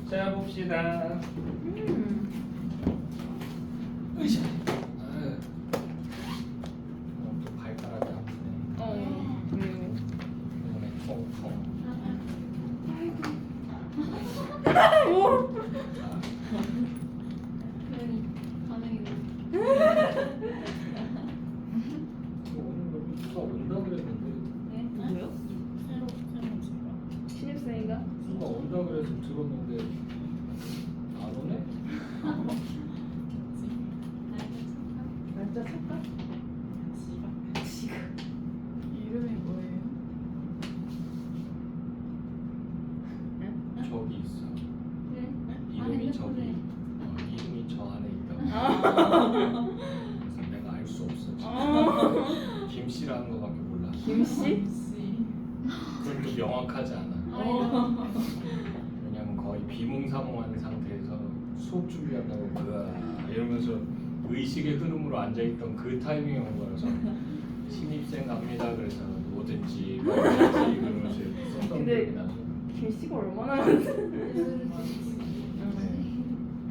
자 봅시다. 으쌰. 또 발가락이 아프네. 이번에 통통. 오. 오늘 누가 온다 그랬는데 뭐요? 신입생인가? 누가 온다 그래서 들었는데 안 오네? 날짜 착각? 지각. 이름이 뭐예요? 저기 있어. 이름이 저기. 이름이 저 안에 있다고. 그래서 내가 알 수 없어. 김씨라는 거밖에 몰라. 김씨? 그것도 명확하지 않아. 왜냐면 거의 비몽사몽한 상태에서 수업 준비한다고 이러면서 의식의 흐름으로 앉아있던 그 타이밍에 온 거라서 신입생 갑니다. 그래서 뭐든지 이러면서 썼던 근데 기억이 나죠. 김씨가 얼마나 많은데?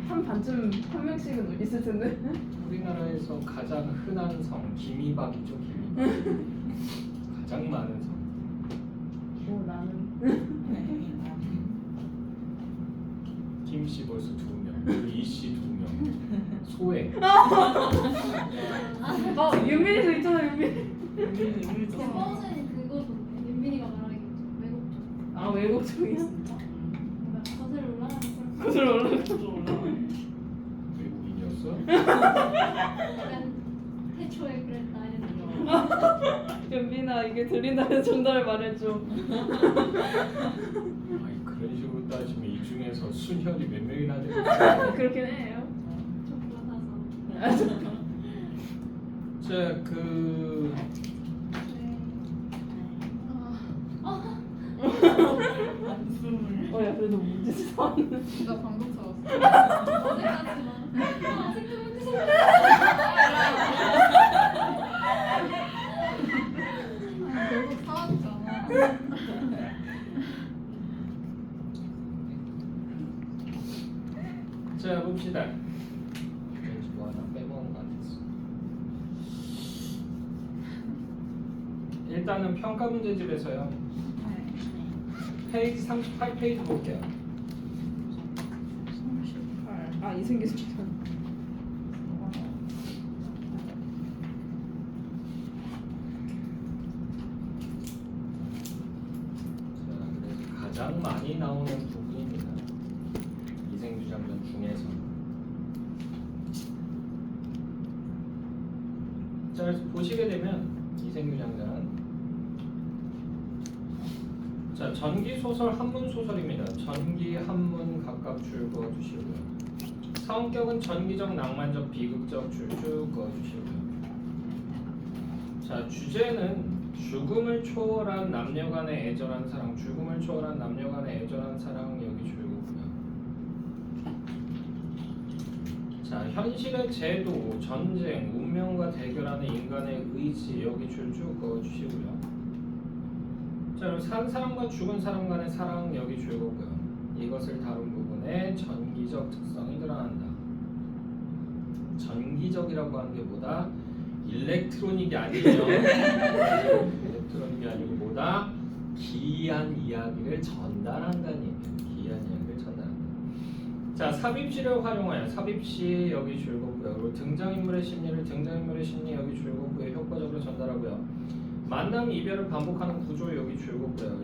한 반쯤 한 명씩은 있을 텐데. 우리나라에서 가장 흔한 성 김이박이죠. 김이박. 가장 많은 성. 나는 김씨 벌써 2명, 이씨 2명, 소혜. 윤민이도 있잖아 윤민. 선생님 그거던데 윤민이가 말하기로 외국 외국 쪽이야? 뭔가 거슬러 올라가는 걸 그걸 올라가. 외국인이었어? 약간 태초에 그랬다 이런 윤민아 이게 들린다면 정답을 말해줘. 아니 그런 식으로 따지면 이 중에서 순혈이 몇 명이나 되겠어? 그렇긴 해요. 좀 받아서 자, 그 야 그래도 문제지 사왔네. 나 방금 잡았어 어제까지만 아직도 문제 결국 사왔잖아 자 봅시다. 왠지 뭐 하나 빼먹은 것 같았어. 일단은 평가 문제집에서요. 페이지 38페이지 볼게요. 38. 이승기 좋다. 자, 그래서 가장 많이 나오는 부분입니다. 이생주장전 중에서. 자, 그래서 보시게 되면 이생주장전. 자, 전기 소설, 한문 소설입니다. 전기, 한문 각각 줄 그어주시고요. 성격은 전기적, 낭만적, 비극적 줄 쭉 그어주시고요. 자, 주제는 죽음을 초월한 남녀간의 애절한 사랑, 죽음을 초월한 남녀간의 애절한 사랑 여기 줄거고요. 자, 현실의 제도, 전쟁, 운명과 대결하는 인간의 의지 여기 줄 쭉 그어주시고요. 자, 그럼 산 사람과 죽은 사람 간의 사랑 여기 줄거고요. 이것을 다룬 부분에 전기적 특성이 드러난다. 전기적이라고 하는 게 뭐다? 일렉트로닉이 아니죠. 일렉트로닉이 아니고 뭐다? 기이한 이야기를 전달한다는 얘기예요. 기이한 이야기를 전달한다. 자, 삽입시를 활용하여 삽입시 여기 줄거고요. 그리고 등장인물의 심리를 등장인물의 심리 여기 줄거고요. 효과적으로 전달하고요. 만남 이별을 반복하는 구조 여기 줄거고요.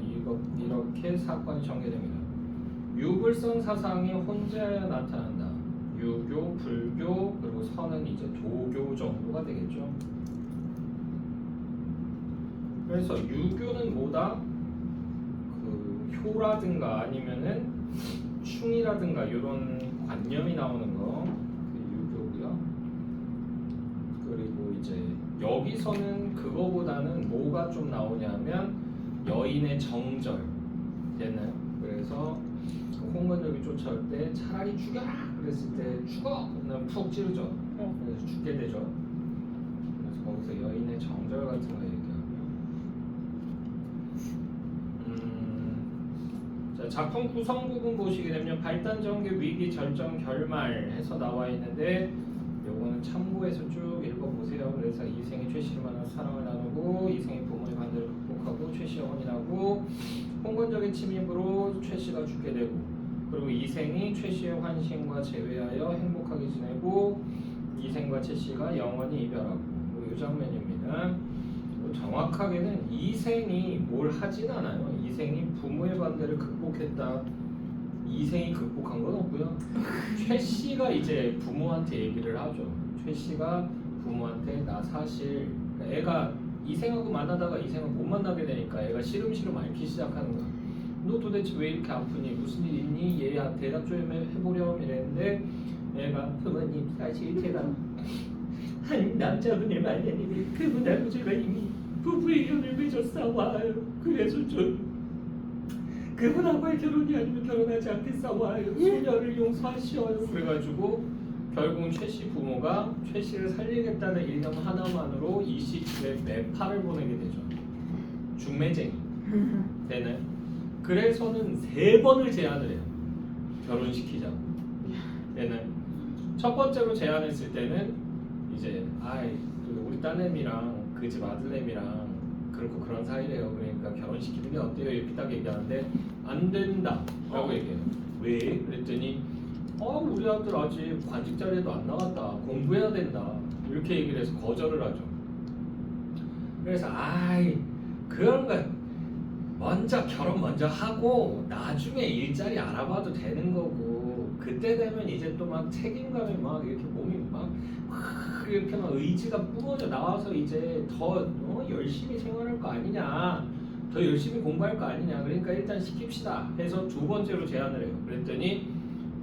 이렇게 사건이 전개됩니다. 유불선 사상이 혼자여야 나타난다. 유교, 불교, 그리고 선은 이제 도교 정도가 되겠죠. 그래서 유교는 뭐다? 그 효라든가 아니면은 충이라든가 이런 관념이 나오는 거, 그 유교고요. 그리고 이제 여기서는 그거보다는 뭐가 좀 나오냐면 여인의 정절 됐나요? 그래서 홍건적이 쫓아올 때 차라리 죽여라 그랬을 때 죽어! 그러면 푹 찌르죠. 그래서 죽게 되죠. 그래서 거기서 여인의 정절 같은 거 얘기하고요. 자, 작품 구성 부분 보시게 되면 발단, 전개, 위기, 절정, 결말 해서 나와 있는데 요거는 참고해서 쭉 읽어보세요. 그래서 이생이 최씨를 만나 사랑을 나누고 이생이 부모의 반대를 극복하고 최씨의 혼인하고 홍건적인 침입으로 최씨가 죽게 되고 그리고 이생이 최씨의 환심과 재회하여 행복하게 지내고 이생과 최씨가 영원히 이별하고 이 장면입니다. 정확하게는 이생이 뭘 하진 않아요. 이생이 부모의 반대를 극복했다. 이생이 극복한 건 없고요. 최씨가 이제 부모한테 얘기를 하죠. 최씨가 부모한테 나 사실 애가 이생하고 만나다가 이생을 못 만나게 되니까 애가 시름시름 앓기 시작하는 거야. 너 도대체 왜 이렇게 아프니? 무슨 일 있니? 얘야 대답 좀 해보렴 이랬는데 애가 부모님 사실 제가 한 남자분을 만났는데 그분하고 제가 이미 부부의 연을 맺었사와요. 그래서 좀 그분하고의 결혼이 아니면 결혼하지 않겠사와요. 수녀를 용서하시어요. 그래가지고 결국은 최씨 부모가 최씨를 살리겠다는 일념 하나만으로 이씨 집에 매파를 보내게 되죠. 중매쟁이 되는. 그래서는 3번을 제안을 해요. 결혼시키자고. 얘는 첫 번째로 제안했을 때는 이제 우리 딸내미랑 그 집 아들내미랑 그렇고 그런 사이래요. 그러니까 결혼시키는 게 어때요? 이렇게 딱 얘기하는데 안 된다 라고 얘기해요. 왜? 그랬더니 우리 아들 아직 관직 자리에도 안 나갔다. 공부해야 된다. 이렇게 얘기를 해서 거절을 하죠. 그래서 그런 거 먼저 결혼 먼저 하고 나중에 일자리 알아봐도 되는 거고 그때 되면 이제 또 막 책임감이 막 이렇게 몸이 막 이렇게 막 의지가 뿜어져 나와서 이제 더 열심히 생활할 거 아니냐, 더 열심히 공부할 거 아니냐. 그러니까 일단 시킵시다 해서 2번째로 제안을 해요. 그랬더니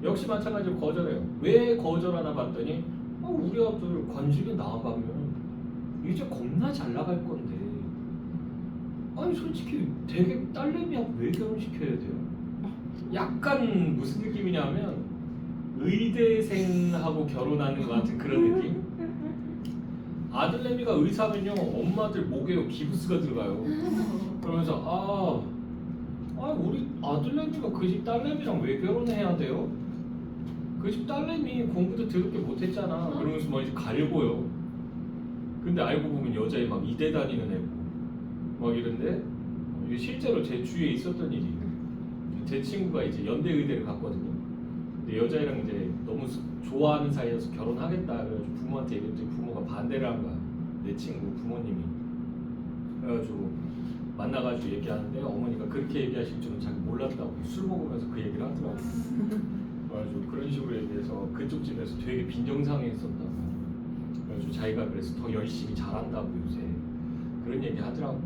역시 마찬가지로 거절해요. 왜 거절하나 봤더니 우리 아들 관직에 나가면 이제 겁나 잘 나갈 건데 솔직히 되게 딸내미하고 왜 결혼시켜야 돼요? 약간 무슨 느낌이냐면 의대생하고 결혼하는 것 같은 그런 느낌? 아들내미가 의사면요 엄마들 목에 기부스가 들어가요. 그러면서 우리 아들내미가 그 집 딸내미랑 왜 결혼해야 돼요? 그 집 딸내미 공부도 더럽게 못했잖아. 그러면서 막 이제 가려고요. 근데 알고 보면 여자애 막 이대 다니는 애고 막 이런데 이게 실제로 제 주위에 있었던 일이에요. 제 친구가 이제 연대 의대를 갔거든요. 근데 여자애랑 이제 너무 좋아하는 사이여서 결혼하겠다 그래가지고 부모한테 얘기했더니 부모가 반대를 한 거야. 내 친구 부모님이. 그래가지고 만나가지고 얘기하는데 어머니가 그렇게 얘기하실 줄은 자기 몰랐다고 술 먹으면서 그 얘기를 하더라고. 그래가지고 그런 식으로 얘기해서 그쪽 집에서 되게 빈정상해했었다고. 그래가지고 자기가 그래서 더 열심히 잘한다고 요새 그런 얘기 하더라고.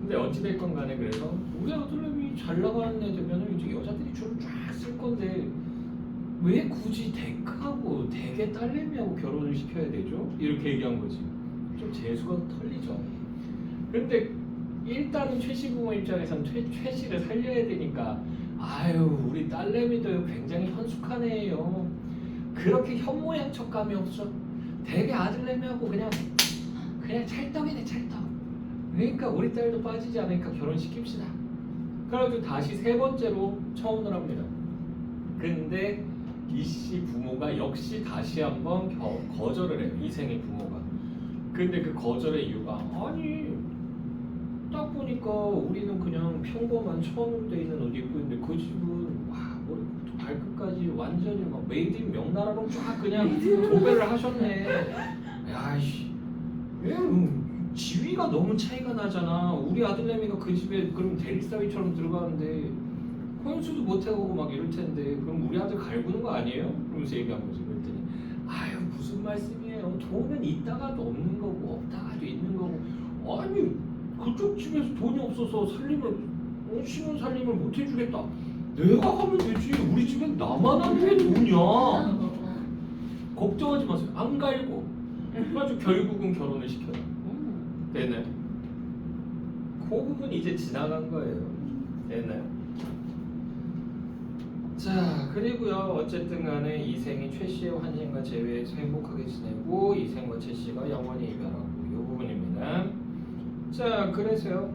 근데 어찌됐건 간에 그래서 우리 아들내미 잘 나가는 애 되면 이제 여자들이 줄을 쫙 쓸 건데 왜 굳이 대가하고 대개 딸내미하고 결혼을 시켜야 되죠? 이렇게 얘기한 거지. 좀 재수가 털리죠. 근데 일단은 최씨 부모 입장에서는 최씨를 살려야 되니까 우리 딸내미도 굉장히 현숙한 애예요. 그렇게 현모양 척감이 없어. 대개 아들내미하고 그냥 찰떡이네 찰떡. 그러니까 우리 딸도 빠지지 않으니까 결혼시킵시다. 그래가지고 다시 3번째로 청혼을 합니다. 근데 이씨 부모가 역시 다시 한번 거절을 해요. 이생의 부모가. 근데 그 거절의 이유가 딱 보니까 우리는 그냥 평범한 처음으로 돼 있는 옷 입고 있는데 그 집은 머리부터 발끝까지 완전히 막 메이드 인 명나라로 쫙 그냥 도배를 하셨네. 지위가 너무 차이가 나잖아. 우리 아들내미가 그 집에 그럼 대리사위처럼 들어가는데 혼수도 못하고 막 이럴 텐데 그럼 우리 아들 갈구는 거 아니에요? 그러면서 얘기한 거지. 그랬더니 무슨 말씀이에요. 돈은 있다가도 없는 거고 없다가도 있는 거고 그쪽 집에서 돈이 없어서 신혼 살림을 못 해주겠다. 내가 하면 되지. 우리 집엔 나만 하는 게 돈이야. 걱정하지 마세요. 안 갈고. 그래가지고 결국은 결혼을 시켜요. 되나요? 그 부분 이제 지나간 거예요. 되나요? 자, 그리고요 어쨌든 간에 이생이 최씨의 환심과 재회에서 행복하게 지내고 이생과 최씨가 영원히 이별하고 이 부분입니다. 자, 그래서요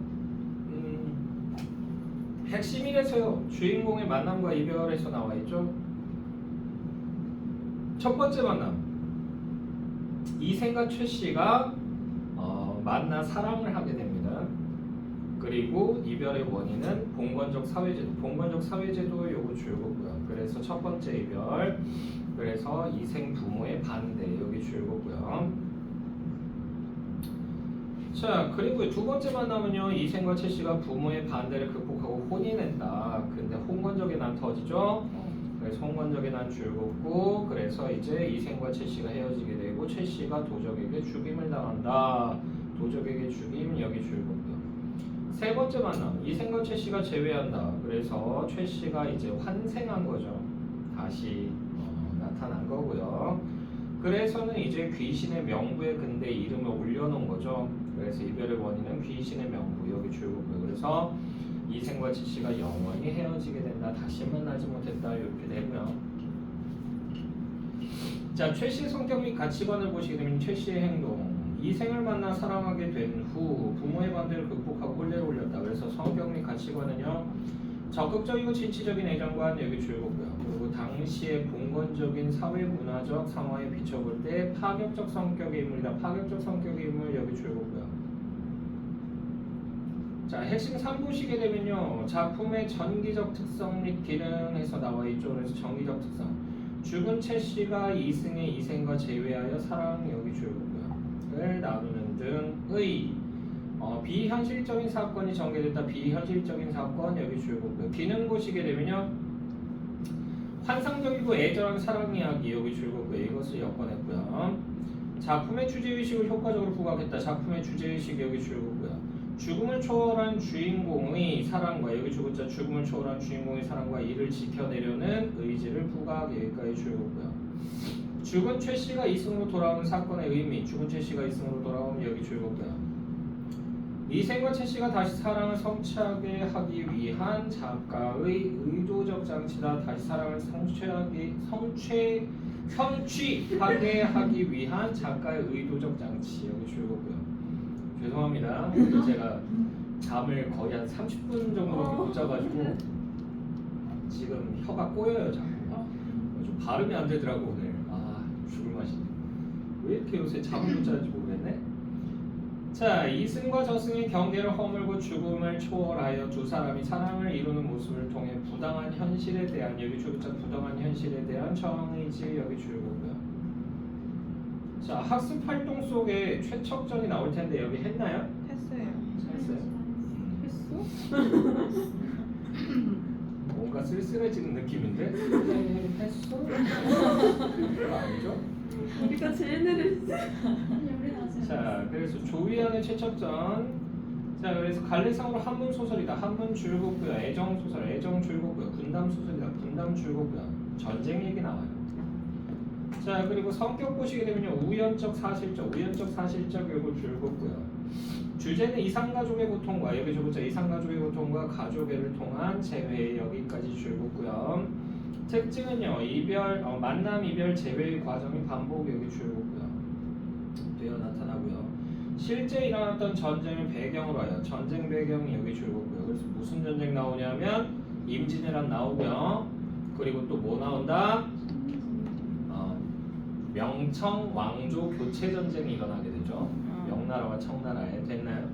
핵심이래서요. 주인공의 만남과 이별에서 나와 있죠. 첫 번째 만남. 이생과 최씨가 만나 사랑을 하게 됩니다. 그리고 이별의 원인은 봉건적 사회제도. 봉건적 사회제도 요거 줄거고요. 그래서 첫 번째 이별. 그래서 이생 부모의 반대 여기 줄거고요. 자, 그리고 두 번째 만남은요. 이생과 최씨가 부모의 반대를 극복하고 혼인했다. 근데 홍건적의 난 터지죠. 그래서 홍건적의 난 줄겁고, 그래서 이제 이생과 최씨가 헤어지게 되고 최씨가 도적에게 죽임을 당한다. 도적에게 죽임 여기 줄겁고요. 세 번째 만남 이생과 최씨가 재회한다. 그래서 최씨가 이제 환생한 거죠. 다시 나타난 거고요. 그래서는 이제 귀신의 명부에 근데 이름을 올려놓은 거죠. 그래서 이별의 원인은 귀신의 명부 여기 줄거고요. 그래서 이생과 최씨가 영원히 헤어지게 된다. 다시 만나지 못했다. 이렇게 되고요. 자, 최씨의 성격 및 가치관을 보시게 되면 최씨의 행동. 이생을 만나 사랑하게 된 후 부모의 반대를 극복하고 혼례를 올렸다. 그래서 성격 및 가치관은요. 적극적이고 진취적인 애정관 여기 줄거고요. 그리고 당시의 봉건적인 사회 문화적 상황에 비춰볼 때 파격적 성격의 인물이다. 파격적 성격의 인물 여기 줄거고요. 자, 핵심 3 보시게 되면요. 작품의 전기적 특성 및 기능에서 나와 있죠. 그래서 전기적 특성. 죽은 최씨가 이승의 이생과 재회하여 사랑 여기 줄거고요. 을 나누는 등의 비현실적인 사건이 전개됐다. 비현실적인 사건 여기 줄거고요. 기능 보시게 되면요. 환상적이고 애절한 사랑 이야기 여기 줄거고요. 이것을 엮어냈고요. 작품의 주제의식을 효과적으로 부각했다. 작품의 주제의식 여기 줄거고요. 죽음을 초월한 주인공의 사랑과 여기 줄거자 죽음을 초월한 주인공의 사랑과 이를 지켜내려는 의지를 부각 여기까지 줄거고요. 죽은 최씨가 이승으로 돌아오는 사건의 의미. 죽은 최씨가 이승으로 돌아오면 여기 줄거고요. 이생과 최씨가 다시 사랑을 성취하게 하기 위한 작가의 의도적 장치다. 다시 사랑을 성취하게 하기 위한 작가의 의도적 장치 여기 줄거고요. 죄송합니다. 오늘 제가 잠을 거의 한 30분 정도밖에 못 자가지고 지금 혀가 꼬여요. 자꾸 좀 발음이 안 되더라고 오늘. 죽을 맛이네. 왜 이렇게 요새 잠을 못 자는지 모르겠네. 자, 이승과 저승의 경계를 허물고 죽음을 초월하여 두 사람이 사랑을 이루는 모습을 통해 부당한 현실에 대한 여기 줄자 부당한 현실에 대한 저항의지 여기 줄거고요. 자, 학습 활동 속에 최척전이 나올 텐데 여기 했나요? 했어요. 했어요? 했어? 뭔가 쓸쓸해지는 느낌인데? 했어? 그거 아니죠? 우리가 제일 느리지. 자, 그래서 조위안의 최척전. 자, 그래서 갈래상으로 한문 소설이다. 한문 줄거고요. 애정 소설, 애정 줄거고요. 분담 소설이다. 분담 줄거고요. 전쟁 얘기 나와요. 자, 그리고 성격 보시게 되면요. 우연적 사실적, 우연적 사실적 요거 줄거고요. 주제는 이상가족의 고통과 여기 줄거자 이상가족의 고통과 가족애를 통한 재회 여기까지 줄거고요. 특징은요. 이별, 만남, 이별, 재회의 과정이 반복 여기 줄거고요. 되어 나타나고요. 실제 일어났던 전쟁을 배경으로 하여 전쟁 배경이 여기 줄거고요. 그래서 무슨 전쟁 나오냐면 임진왜란 나오고요. 그리고 또 뭐 나온다? 명청 왕조 교체 전쟁이 일어나게 되죠. 명나라와 청나라에 됐나요?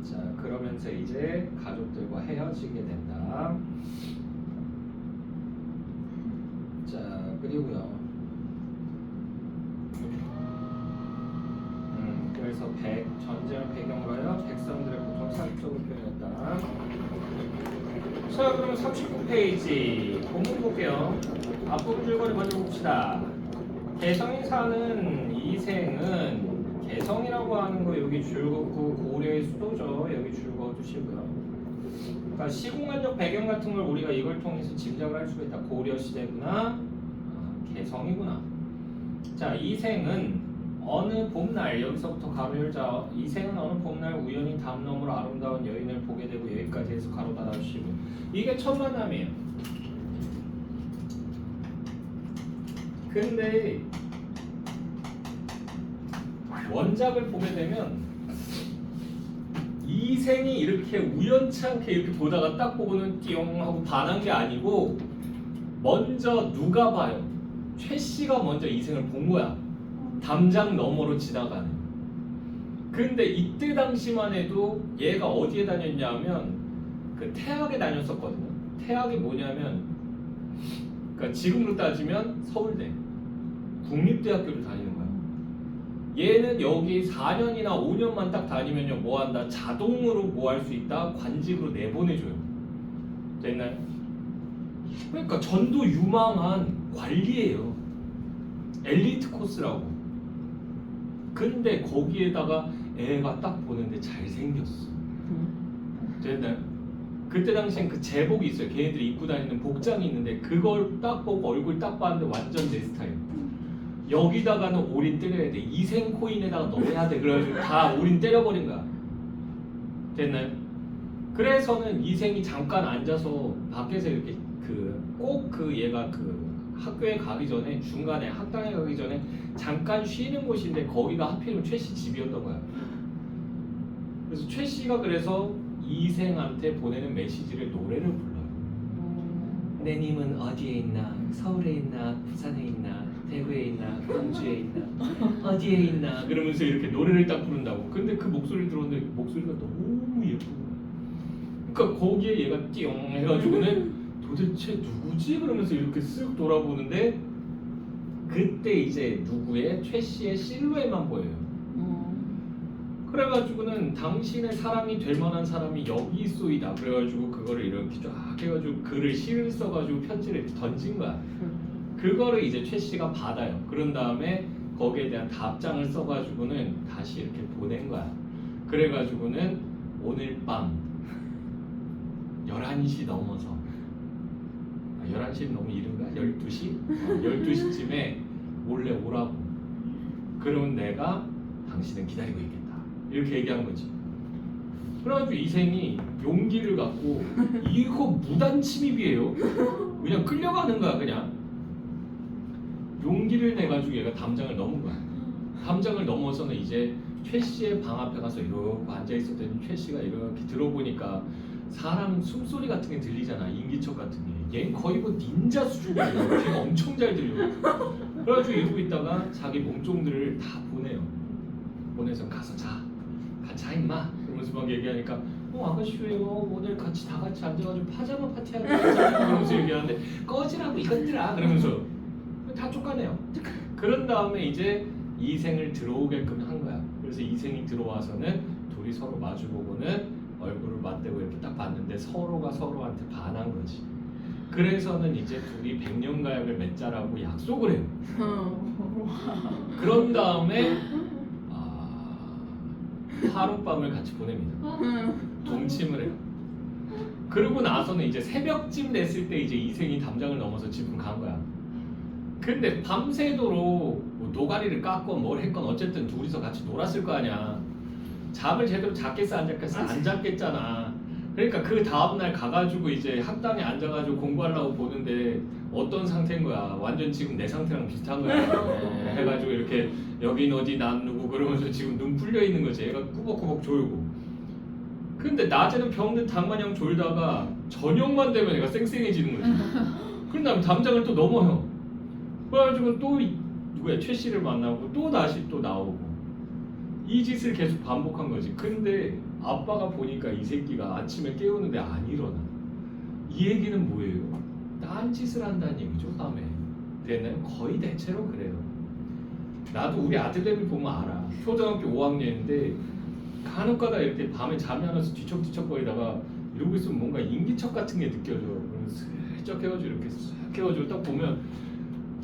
자, 그러면서 이제 가족들과 헤어지게 된다. 자, 그리고요. 그래서 전쟁을 배경으로 하여 백성들의 고통을 사극적으로 표현했다. 자, 그러면 39페이지 본문 볼게요. 앞부분 줄거리 먼저 봅시다. 개성이 사는 이생은 개성이라고 하는 거 여기 줄긋고 고려의 수도죠. 여기 줄긋어 두시고요. 그러니까 시공간적 배경 같은 걸 우리가 이걸 통해서 짐작을 할 수가 있다. 고려 시대구나. 개성이구나. 자, 이생은 어느 봄날 여기서부터 가로 열자. 이생은 어느 봄날 우연히 담 너머로 아름다운 여인을 보게 되고 여기까지 해서 가로 닫아주시고 이게 첫 만남이에요. 근데 원작을 보게 되면 이생이 이렇게 우연찮게 이렇게 보다가 딱 보고는 띠용 하고 반한 게 아니고 먼저 누가 봐요? 최 씨가 먼저 이생을 본 거야. 담장 너머로 지나가는. 근데 이때 당시만 해도 얘가 어디에 다녔냐면 그 태학에 다녔었거든요. 태학이 뭐냐면 그러니까 지금으로 따지면 서울대 국립대학교를 다니는 거야. 얘는 여기 4년이나 5년만 딱 다니면요 뭐 한다? 자동으로 뭐 할 수 있다? 관직으로 내보내줘요. 됐나요? 그러니까 전도 유망한 관리예요. 엘리트 코스라고. 근데 거기에다가 애가 딱 보는데 잘생겼어. 됐나요? 그때 당시엔 그 제복이 있어요. 걔네들이 입고 다니는 복장이 있는데 그걸 딱 보고 얼굴 딱 봤는데 완전 내 스타일. 여기다가는 올인 때려야 돼. 이생 코인에다가 넣어야 돼. 그래가지고 다 올인 때려버린 거야. 됐나요? 그래서는 이생이 잠깐 앉아서 밖에서 이렇게 꼭 얘가 학교에 가기 전에 중간에 학당에 가기 전에 잠깐 쉬는 곳인데 거기가 하필이면 최 씨 집이었던 거야. 그래서 최 씨가 그래서 이생한테 보내는 메시지를 노래를 불러요. 내 님은 어디에 있나? 서울에 있나? 부산에 있나? 대구에 있나? 광주에 있나? 어디에 있나? 그러면서 이렇게 노래를 딱 부른다고. 근데 그 목소리를 들었는데 목소리가 너무 예쁜 거야. 그러니까 거기에 얘가 띠용 해가지고는 도대체 누구지? 그러면서 이렇게 쓱 돌아보는데 그때 이제 누구의 최 씨의 실루엣만 보여요. 그래가지고는 당신의 사랑이 될 만한 사람이 여기 있소이다. 그래가지고 그거를 이렇게 쫙 해가지고 글을 시를 써가지고 편지를 던진 거야. 그거를 이제 최 씨가 받아요. 그런 다음에 거기에 대한 답장을 써가지고는 다시 이렇게 보낸 거야. 그래가지고는 오늘 밤 11시 넘어서 11시는 너무 이른가? 12시? 12시쯤에 몰래 오라고. 그러면 내가 당신은 기다리고 있겠다. 이렇게 얘기한 거지. 그래가지고 이생이 용기를 갖고 이거 무단 침입이에요. 그냥 끌려가는 거야 그냥. 용기를 내가지고 얘가 담장을 넘은 거야. 담장을 넘어서는 이제 최 씨의 방 앞에 가서 이러고 앉아있었더니 최 씨가 이렇게 들어보니까 사람 숨소리 같은 게 들리잖아. 인기척 같은 게. 얘는 거의 뭐 닌자 수준이야. 귀가 엄청 잘 들려. 그래가지고 이러고 있다가 자기 몸종들을 다 보내요. 보내서 가서 자. 자 임마. 그러면서 막 얘기하니까 아가씨 왜요? 오늘 다 같이 앉아가지고 파자마 파티하는 거잖아요. 그러면서 얘기하는데 꺼지라고 이것들아. 그러면서 다 쫓아내요. 그런 다음에 이제 이생을 들어오게끔 한 거야. 그래서 이생이 들어와서는 둘이 서로 마주보고는 얼굴을 맞대고 이렇게 딱 봤는데 서로가 서로한테 반한 거지. 그래서는 이제 둘이 백년가약을 맺자라고 약속을 해요. 그런 다음에 하룻밤을 같이 보냅니다. 동침을 해요. 그러고 나서는 이제 새벽쯤 됐을 때 이제 이생이 담장을 넘어서 집으로 간 거야. 근데 밤새도록 뭐 노가리를 깎건 뭘 했건 어쨌든 둘이서 같이 놀았을 거 아니야. 잠을 제대로 잤겠어 안 잤겠어? 안 잤겠잖아. 그러니까 그 다음날 가가지고 이제 학당에 앉아가지고 공부하려고 보는데 어떤 상태인 거야. 완전 지금 내 상태랑 비슷한 거야. 해가지고 이렇게 여긴 어디 난 누구 그러면서 지금 눈 풀려 있는 거지. 얘가 꾸벅꾸벅 졸고. 근데 낮에는 병든 닭마냥 졸다가 저녁만 되면 얘가 쌩쌩해지는 거지. 그런 다음에 담장을 또 넘어요. 그래가지고 또 누구야 최 씨를 만나고 또 다시 또 나오고 이 짓을 계속 반복한 거지. 근데 아빠가 보니까 이 새끼가 아침에 깨우는데 안 일어나. 이 얘기는 뭐예요? 딴 짓을 한다는 얘기죠. 밤에. 됐나요? 거의 대체로 그래요. 나도 우리 아들내미 보면 알아. 초등학교 5학년인데 간혹가다 이렇게 밤에 잠이 안 와서 뒤척뒤척거리다가 이러고 있으면 뭔가 인기척 같은 게 느껴져. 그러면 슬쩍 해가지고 이렇게 쓱 해가지고 딱 보면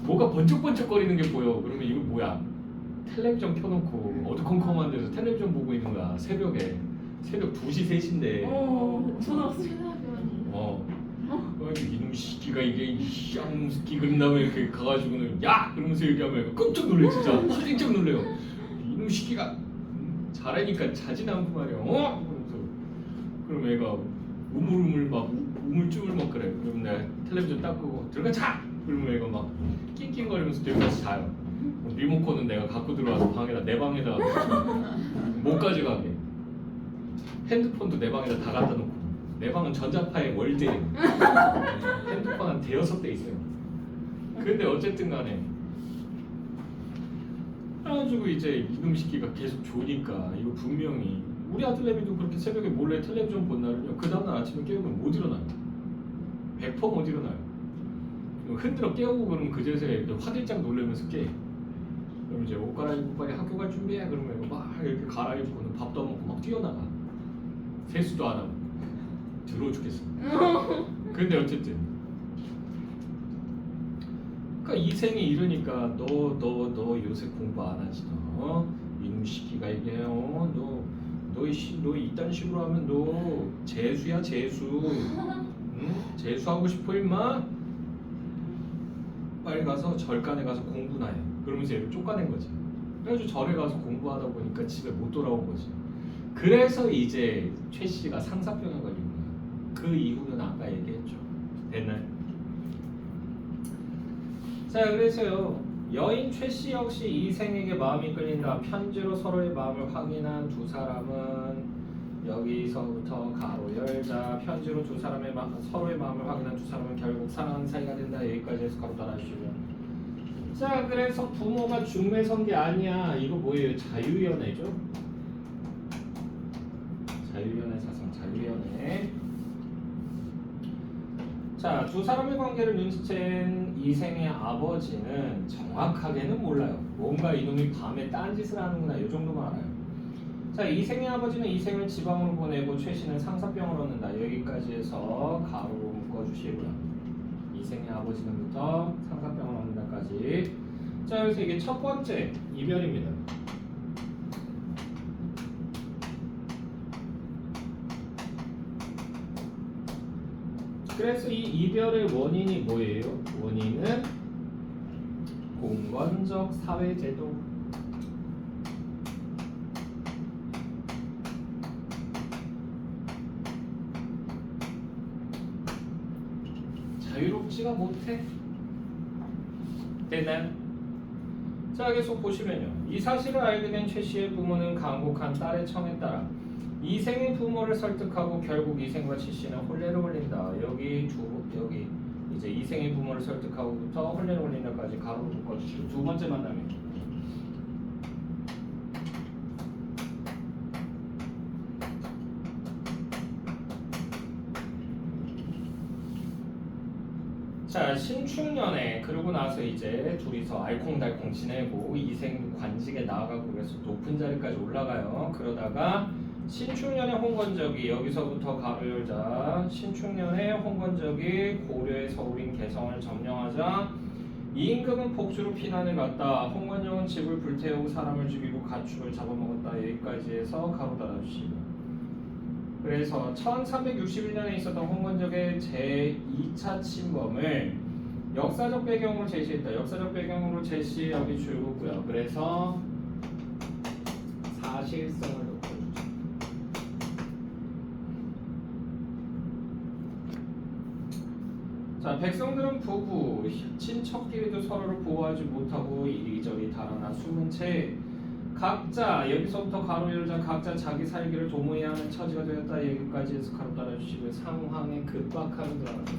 뭐가 번쩍번쩍거리는 게 보여. 그러면 이거 뭐야? 텔레비전 켜놓고 어두컴컴한 데서 텔레비전 보고 있는 거야. 새벽에. 새벽 2시 3시인데 초등학생. 이놈 새끼가 이게 쌍 새끼 그런 다음에 이렇게 가가지고는 야! 그러면서 얘기하면 애가 깜짝 놀래. 진짜 화들짝 놀래요. 이놈 새끼가 잘하니까 자진 않고 말이야. 그러면서 그럼 애가 우물우물 막 우물쭈물 막 그래. 그럼 내가 텔레비전 딱 끄고 들어가 자! 그러면 애가 막 낑낑거리면서 들어가서 자요. 리모컨은 내가 갖고 들어와서 방에다 내 방에다 못 가져가게 핸드폰도 내 방에다 다 갖다 놓고 내 방은 전자파의 월드예요. 핸드폰 한 대여섯 대 있어요. 근데 어쨌든 간에 그래가지고 이제 이놈 새끼가 계속 조니까 이거 분명히 우리 아들내미도 그렇게 새벽에 몰래 텔레비전 본 날은요 그 다음날 아침에 깨우면 못 일어나요. 100% 못 일어나요. 흔들어 깨우고 그러면 그제서야 화들짝 놀라면서 깨. 그럼 이제 옷 갈아입고 빨리 학교 갈 준비해 그러면 막 이렇게 갈아입고는 밥도 안 먹고 막 뛰어나가. 세수도 안 하고 더러워 죽겠어. 근데 어쨌든 그러니까 이생이 이러니까 너 요새 공부 안 하지 너 이놈 시키가 이게 너 이딴 식으로 하면 너 재수야 재수. 응? 재수하고 싶어 임마? 빨리 가서 절간에 가서 공부나 해. 그러면서 얘를 쫓아낸 거지. 그래가지고 절에 가서 공부하다 보니까 집에 못 돌아온 거지. 그래서 이제 최 씨가 상사병에 걸린 거야. 그 이후는 아까 얘기했죠. 됐나요? 자, 그래서요. 여인 최 씨 역시 이생에게 마음이 끌린다. 편지로 서로의 마음을 확인한 두 사람은 여기서부터 가로 열자. 편지로 두 사람의 서로의 마음을 확인한 두 사람은 결국 사랑하는 사이가 된다. 여기까지 해서 가로 달아주시고요. 자, 그래서 부모가 중매선 게 아니야. 이거 뭐예요? 자유연애죠. 자유연애 사상, 자유연애. 자, 두 사람의 관계를 눈치챈 이생의 아버지는 정확하게는 몰라요. 뭔가 이놈이 밤에 딴짓을 하는구나. 이 정도만 알아요. 자, 이생의 아버지는 이생을 지방으로 보내고 최 씨는 상사병을 얻는다. 여기까지 해서 가로로 묶어주시고요. 이생의 아버지는부터 상사병을 얻는다까지. 자, 그래서 이게 첫 번째 이별입니다. 그래서 이 이별의 원인이 뭐예요? 원인은 공건적 사회제도. 자유롭지가 못해. 됐나요? 자, 계속 보시면요. 이 사실을 알게 된 최 씨의 부모는 간곡한 딸의 청에 따라 이생의 부모를 설득하고 결국 이생과 최 씨는 혼례를 올린다. 여기 이제 이생의 부모를 설득하고부터 혼례를 올린다까지 가로로 묶어주시고 두 번째 만남입니다. 자, 신축년에 그러고 나서 이제 둘이서 알콩달콩 지내고 이생도 관직에 나아가고 그래서 높은 자리까지 올라가요. 그러다가 신축년의 홍건적이 여기서부터 가로 열자. 신축년의 홍건적이 고려의 서울인 개성을 점령하자 이임금은 폭주로 피난을 갔다. 홍건적은 집을 불태우고 사람을 죽이고 가축을 잡아먹었다. 여기까지 해서 가로 달아주시고. 그래서 1361년에 있었던 홍건적의 제2차 침범을 역사적 배경으로 제시했다. 역사적 배경으로 제시 여기 줄고요. 그래서 사실성을 넣어주죠. 자, 백성들은 부부, 친척끼리도 서로를 보호하지 못하고 이리저리 달아나 숨은 채 각자 여기서부터 가로 열자 각자 자기 살기를 도모해야 하는 처지가 되었다. 여기까지 해서 가로 따라주시고 상황의 급박함이 들어가죠.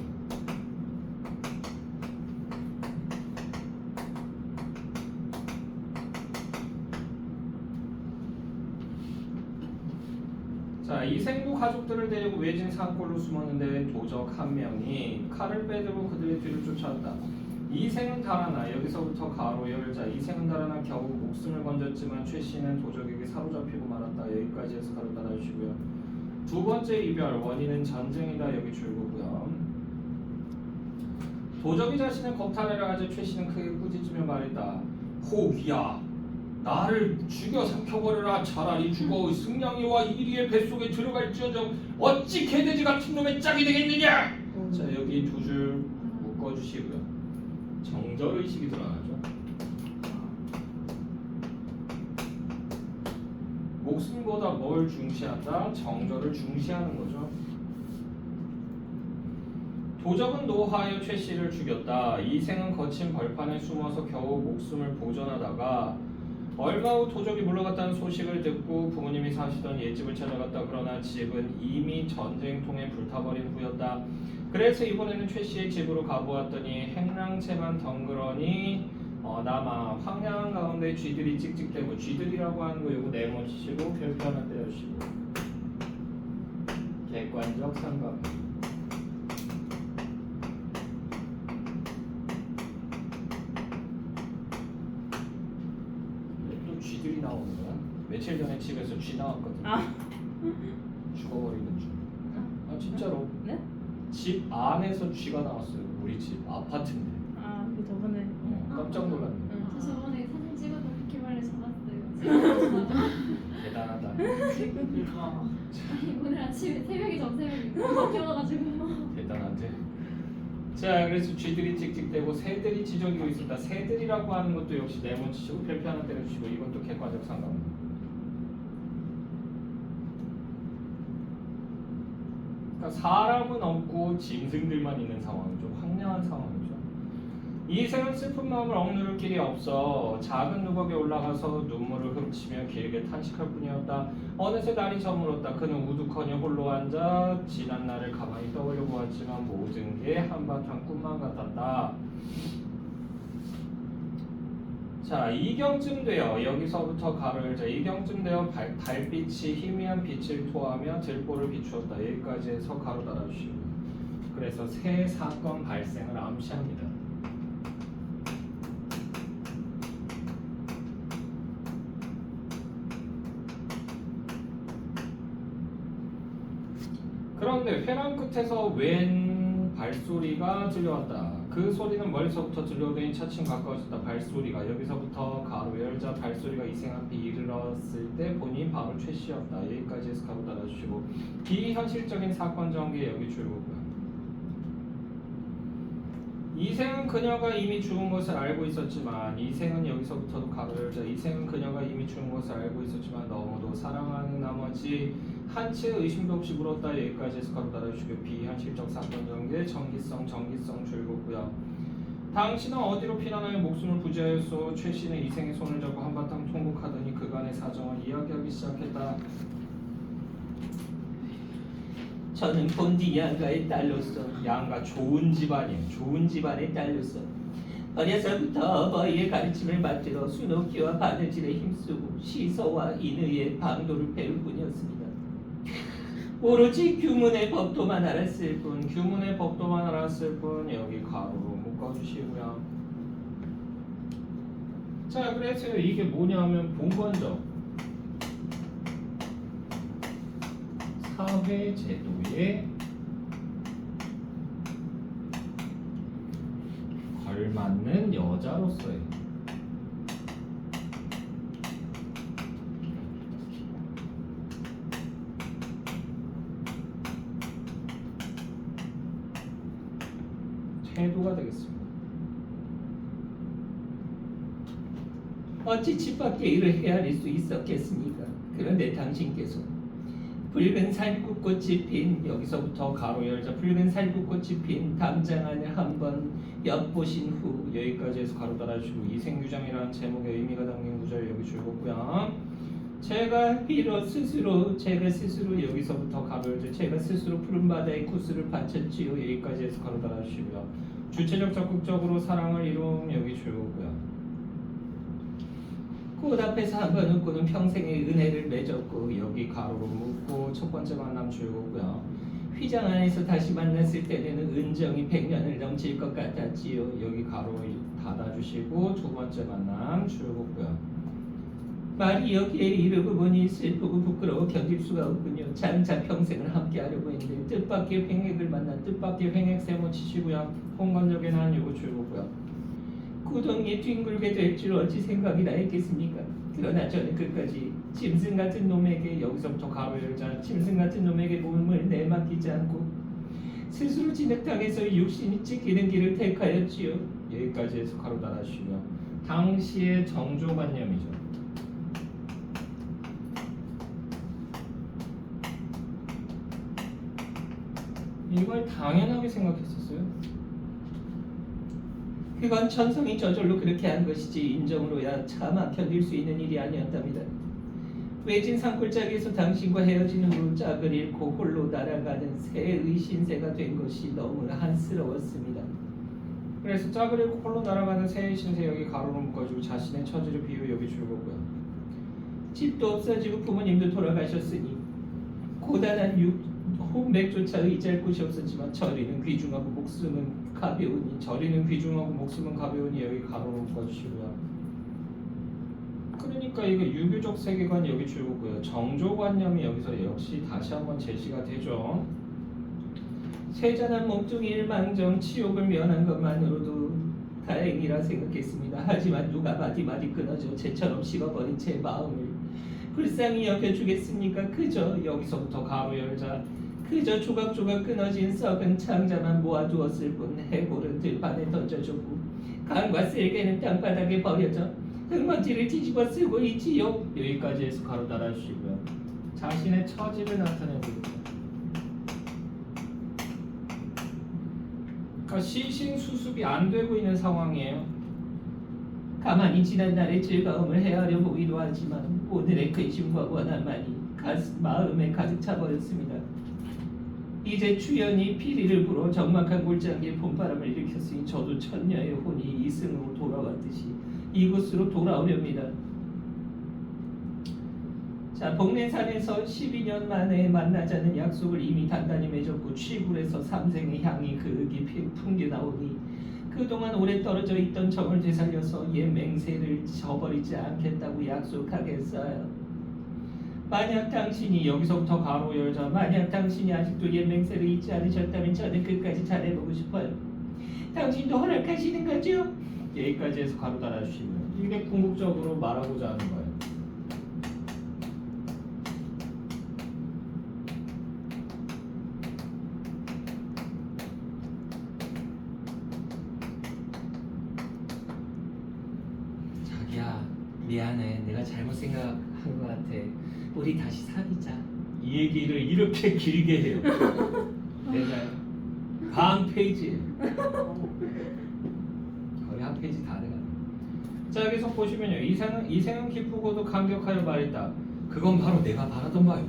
자, 이생도 가족들을 데리고 외진 산골로 숨었는데 도적 한 명이 칼을 빼들고 그들의 뒤를 쫓아왔다. 이생은 달아나 여기서부터 가로 열자. 이생은 달아나 겨우 목숨을 건졌지만 최 씨는 도적에게 사로잡히고 말았다. 여기까지 해서 가로 따라주시고요. 두 번째 이별 원인은 전쟁이다. 여기 줄고고요. 도적이 자신을 겁탈하려 하자 최 씨는 크게 꾸짖으며 말했다. 호기야, 나를 죽여 삼켜버려라. 차라리 죽어 승냥이와 이리의 뱃속에 들어갈지어정 어찌 개돼지 같은 놈의 짝이 되겠느냐. 자, 여기 두 줄 묶어주시고요. 정절의식이 드러나죠. 목숨보다 뭘 중시한다? 정절을 중시하는 거죠. 도적은 노하여 최 씨를 죽였다. 이생은 거친 벌판에 숨어서 겨우 목숨을 보존하다가 얼마 후 도적이 물러갔다는 소식을 듣고 부모님이 사시던 옛집을 찾아갔다. 그러나 집은 이미 전쟁통에 불타버린 후였다. 그래서 이번에는 최 씨의 집으로 가보았더니 행랑채만 덩그러니 남아 황량한 가운데 쥐들이 찍찍대고, 쥐들이라고 하는 거 요거 네모치시고 별표 하나 떼어주시고 객관적 상관. 또 쥐들이 나오는 거야? 며칠 전에 집에서 쥐 나왔거든. 아. 죽어버리는 쥐. 아 진짜로. 네? 집 안에서 쥐가 나왔어요. 우리 집 아파트인데. 아, 그 저번에. 깜짝 놀랐네. 응. 저 저번에 사진 찍어서 바퀴벌레 잡았어요. 대단하다. 아니, 오늘 아침에 새벽에 정새벽에 바뀌어가지고. 대단한데. 자, 그래서 쥐들이 찍찍대고 새들이 지저귀고 있습니다. 새들이라고 하는 것도 역시 네모치시고 별표 하나 때려주시고, 이건 또 객관적 상관. 그러니까 사람은 없고 짐승들만 있는 상황이죠. 황량한 상황이죠. 이 생은 슬픈 마음을 억누를 길이 없어 작은 누각에 올라가서 눈물을 훔치며 길게 탄식할 뿐이었다. 어느새 날이 저물었다. 그는 우두커녕 홀로 앉아 지난 날을 가만히 떠올려 보았지만 모든 게 한바탕 꿈만 같았다. 자, 이경쯤 되어 여기서부터 가로 열자. 이경쯤 되어 달빛이 희미한 빛을 토하며 들보를 비추었다. 여기까지 해서 가로 달아주시고, 그래서 새 사건 발생을 암시합니다. 그런데 회랑 끝에서 웬 발소리가 들려왔다. 그 소리는 멀리서부터 들려오더니 차츰 가까워졌다. 발소리가 여기서부터 가로 열자. 발소리가 이생 앞에 이르렀을 때 본인 바로 최 씨였다. 여기까지 해서 가로 달아주시고, 비현실적인 사건 전개 여기 줄거고요. 이생은 그녀가 이미 죽은 것을 알고 있었지만, 이생은 여기서부터도 가로 열자. 이생은 그녀가 이미 죽은 것을 알고 있었지만 너무도 사랑하는 나머지 한치의 의심도 없이 물었다. 여기까지 해서 가로 달아주시고, 비현실적 사건 전개 정기성 줄거고요. 당신은 어디로 피난하여 목숨을 부지하였소? 최 씨는 이생의 손을 잡고 한바탕 통곡하더니 그간의 사정을 이야기하기 시작했다. 저는 본디 양가의 딸로서 양가 좋은 집안이에요. 좋은 집안의 딸로서 어려서부터 어버이의 가르침을 받들어 순옥기와 바느질에 힘쓰고 시서와 인의의 방도를 배울 뿐이었습니다. 오로지 규문의 법도만 알았을 뿐. 규문의 법도만 알았을 뿐. 여기 가로로 묶어주시고요. 자, 그래서 이게 뭐냐면 봉건적 사회제도에 걸맞는 여자로서의 태도가 되겠습니다. 어찌 집 밖에 일을 헤아릴 수 있었겠습니까? 그런데 당신께서 붉은 살구꽃이 핀, 여기서부터 가로 열자, 붉은 살구꽃이 핀 담장 안을 한번 엿보신 후, 여기까지 해서 가로 달아주시고, 이생규장이라는 제목의 의미가 담긴 구절 여기 줄거고요. 제가 스스로 여기서부터 가로 열자. 제가 스스로 푸른 바다에 구슬을 바쳤지요. 여기까지 해서 가로 달아주시고요. 주체적 적극적으로 사랑을 이룬 여기 줄거고요. 꽃 앞에서 한 번 웃고는 평생의 은혜를 맺었고, 여기 가로로 묶고 첫 번째 만남 줄거고요. 휘장 안에서 다시 만났을 때는 은정이 100년을 넘칠 것 같았지요. 여기 가로 닫아주시고 두 번째 만남 줄거고요. 말이 여기에 이르고 보니 슬프고 부끄러워 견딜 수가 없군요. 장차 평생을 함께하려고 했는데 뜻밖의 횡액을 만나. 뜻밖의 횡액 세모 치시고요. 홍건적에는 한 요거 줄거고요. 구덩이에 뒹굴게 될 줄 어찌 생각이나 했겠습니까? 그러나 저는 끝까지 짐승 같은 놈에게, 여기서부터 가로 열자. 짐승 같은 놈에게 몸을 내맡기지 않고 스스로 진흙탕에서 육신이 찢기는 길을 택하였지요. 여기까지 해서 가로 닫아주시고요. 당시의 정조관념이죠. 이걸 당연하게 생각했었어요. 그건 천성이 저절로 그렇게 한 것이지 인정으로야 차마 견딜 수 있는 일이 아니었답니다. 외진 산골짜기에서 당신과 헤어지는 후 짝을 잃고 홀로 날아가는 새의 신세가 된 것이 너무 한스러웠습니다. 그래서 짝을 잃고 홀로 날아가는 새의 신세 여기 가로로 묶어주고 자신의 처지를 비유 여기 줄거고요. 집도 없어지고 부모님도 돌아가셨으니 고단한 혼맥조차 의지할 곳이 없었지만 저리는 귀중하고 목숨은 가벼우니 여기 가로로 묶어주시고요. 그러니까 이거 유교적 세계관 여기 줄거고요. 정조관념이 여기서 역시 다시 한번 제시가 되죠. 세잔한 몸뚱이 일망정 치욕을 면한 것만으로도 다행이라 생각했습니다. 하지만 누가 마디마디 끊어져 채처럼 식어버린 제 마음을 불쌍히 여겨주겠습니까? 그저 여기서부터 가로 열자 그저 조각조각 끊어진 썩은 창자만 모아두었을 뿐 해골은 들판에 던져졌고 강과 쓸개는 땅바닥에 버려져 흙먼지를 뒤집어 쓰고 있지요. 여기까지 해서 가로 달아주시고요. 자신의 처지를 나타내고 있고요. 그러니까 시신 수습이 안 되고 있는 상황이에요. 가만히 지난 날의 즐거움을 헤아려 보기도 하지만 오늘의 근심과 원한만이 마음에 가득 차버렸습니다. 이제 추연이 피리를 불어 적막한 골짜기에 봄바람을 일으켰으니 저도 천녀의 혼이 이승으로 돌아왔듯이 이곳으로 돌아오렵니다. 자, 복례산에서 12년 만에 만나자는 약속을 이미 단단히 맺었고 취불에서 삼생의 향이 그윽이 풍겨나오니 그동안 오래 떨어져 있던 정을 되살려서 옛 맹세를 저버리지 않겠다고 약속하겠어요. 만약 당신이 여기서부터 가로 열자 만약 당신이 아직도 옛 맹세를 잊지 않으셨다면 저는 끝까지 잘해보고 싶어요. 당신도 허락하시는 거죠? 여기까지 해서 가로 달아주시고요. 이게 궁극적으로 말하고자 하는 거예요. 자기야 미안해 내가 잘못 생각한 것 같아. 우리 다시 사귀자. 이 얘기를 이렇게 길게 해요. 내가 다음 페이지에 거의 한 페이지 다 돼가네. 자 여기서 보시면요. 이생은 기쁘고도 감격하여 말했다. 그건 바로 내가 바라던 바요.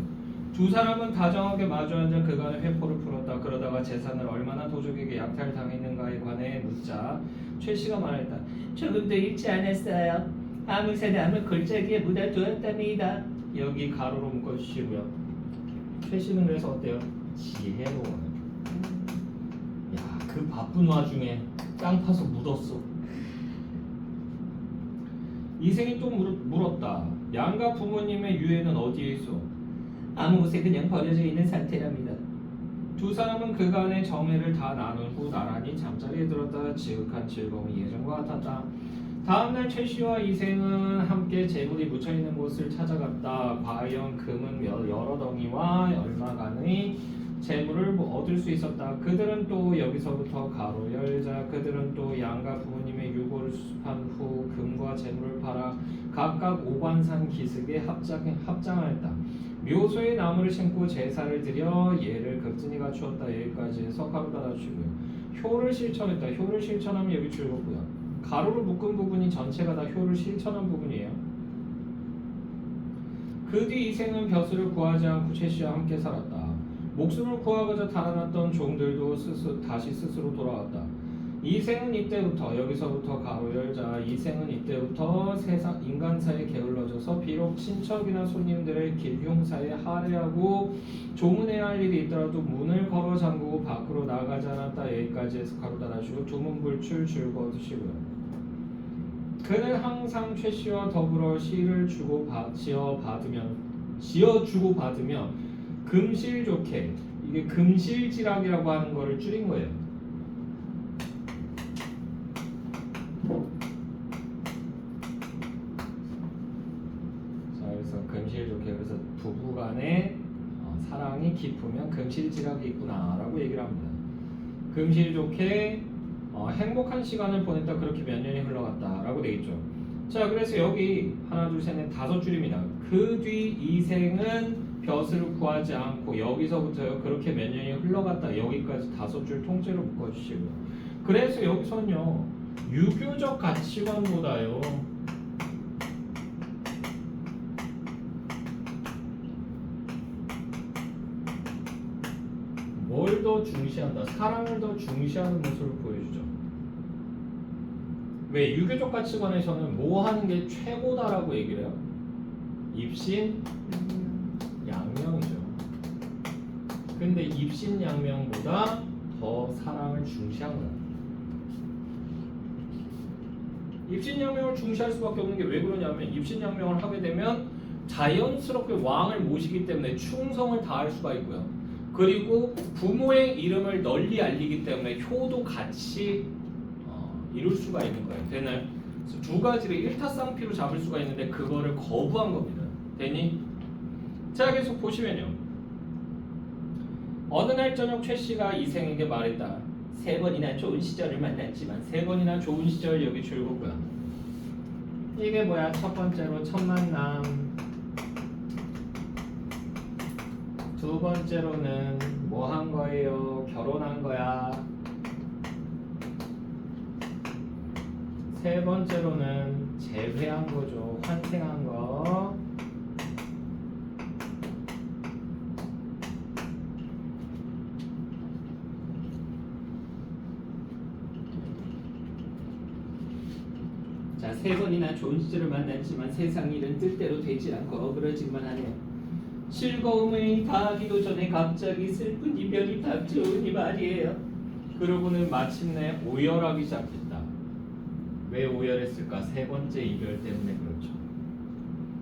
두 사람은 다정하게 마주 앉아 그간의 회포를 풀었다. 그러다가 재산을 얼마나 도적에게 약탈당했는가에 관해 묻자 최 씨가 말했다. 조금도 잃지 않았어요. 아무 사람을 골짜기에 묻어두었답니다. 여기 가로로 묶어주시고요. 최 씨는 그래서 어때요? 지혜로워요. 야, 그 바쁜 와중에 땅 파서 묻었어. 이생이 또 물었다. 양가 부모님의 유해는 어디에 있어? 아무 곳에 그냥 버려져 있는 상태랍니다. 두 사람은 그간의 정회를 다 나눈 후 나란히 잠자리에 들었다. 지극한 즐거움이 예전과 같았다. 다음날 최 씨와 이생은 함께 재물이 묻혀있는 곳을 찾아갔다. 과연 금은 여러 덩이와 얼마간의 재물을 얻을 수 있었다. 그들은 또 여기서부터 가로 열자 그들은 또 양가 부모님의 유고를 수습한 후 금과 재물을 팔아 각각 오관산 기슭에 합장하였다. 묘소에 나무를 심고 제사를 드려 예를 극진히 갖추었다. 여기까지 해서 가로 달아주시고요. 효를 실천했다. 효를 실천하면 여기 줄거고요. 가로로 묶은 부분이 전체가 다 효를 실천한 부분이에요. 그 뒤 이생은 벼슬을 구하지 않고 최 씨와 함께 살았다. 목숨을 구하고자 달아났던 종들도 다시 스스로 돌아왔다. 이생은 이때부터 여기서부터 가로 열자 이생은 이때부터 세상 인간사에 게을러져서 비록 친척이나 손님들의 길흉사에 할애하고 조문해야 할 일이 있더라도 문을 걸어 잠그고 밖으로 나가지 않았다. 여기까지 해서 가로 달아주고 두문불출 줄거두시고요. 그는 항상 최 씨와 더불어 시를 지어주고 받으며 금실 좋게 이게 금실지락이라고 하는 거를 줄인 거예요. 자 그래서 금실 좋게 그래서 부부간의 사랑이 깊으면 금실지락이 있구나라고 얘기를 합니다. 금실 좋게 행복한 시간을 보냈다. 그렇게 몇 년이 흘러갔다라고 되겠죠. 자 그래서 여기 하나 둘 셋 넷 다섯 줄입니다. 그 뒤 이생은 벼슬을 구하지 않고 여기서부터요 그렇게 몇 년이 흘러갔다. 여기까지 다섯 줄 통째로 묶어주시고요. 그래서 여기서는요 유교적 가치관보다요. 뭘 더 중시한다? 사랑을 더 중시하는 모습을 보여주죠. 왜 유교적 가치관에서는 뭐 하는 게 최고다라고 얘기를 해요? 입신 양명이죠. 근데 입신 양명보다 더 사랑을 중시한 거야. 입신 양명을 중시할 수밖에 없는 게 왜 그러냐면 입신 양명을 하게 되면 자연스럽게 왕을 모시기 때문에 충성을 다할 수가 있고요. 그리고 부모의 이름을 널리 알리기 때문에 효도 같이 이룰 수가 있는 거예요. 되나요? 그래서 두 가지를 일타쌍피로 잡을 수가 있는데 그거를 거부한 겁니다. 되니? 자, 계속 보시면요. 어느 날 저녁 최 씨가 이생에게 말했다. 3번이나 좋은 시절을 만났지만 3번이나 좋은 시절 여기 줄거고요. 이게 뭐야? 첫 번째로 첫 만남. 두 번째로는 뭐 한 거예요? 결혼한 거야. 세 번째로는 재회한 거죠. 환생한 거. 자, 3번이나 좋은 시절을 만났지만 세상 일은 뜻대로 되지 않고 어그러질만 하네요. 즐거움을 다하기도 전에 갑자기 슬픈 이별이 닥쳐오니 말이에요. 그러고는 마침내 오열하기 시작했다. 왜 오열했을까? 세 번째 이별 때문에 그렇죠.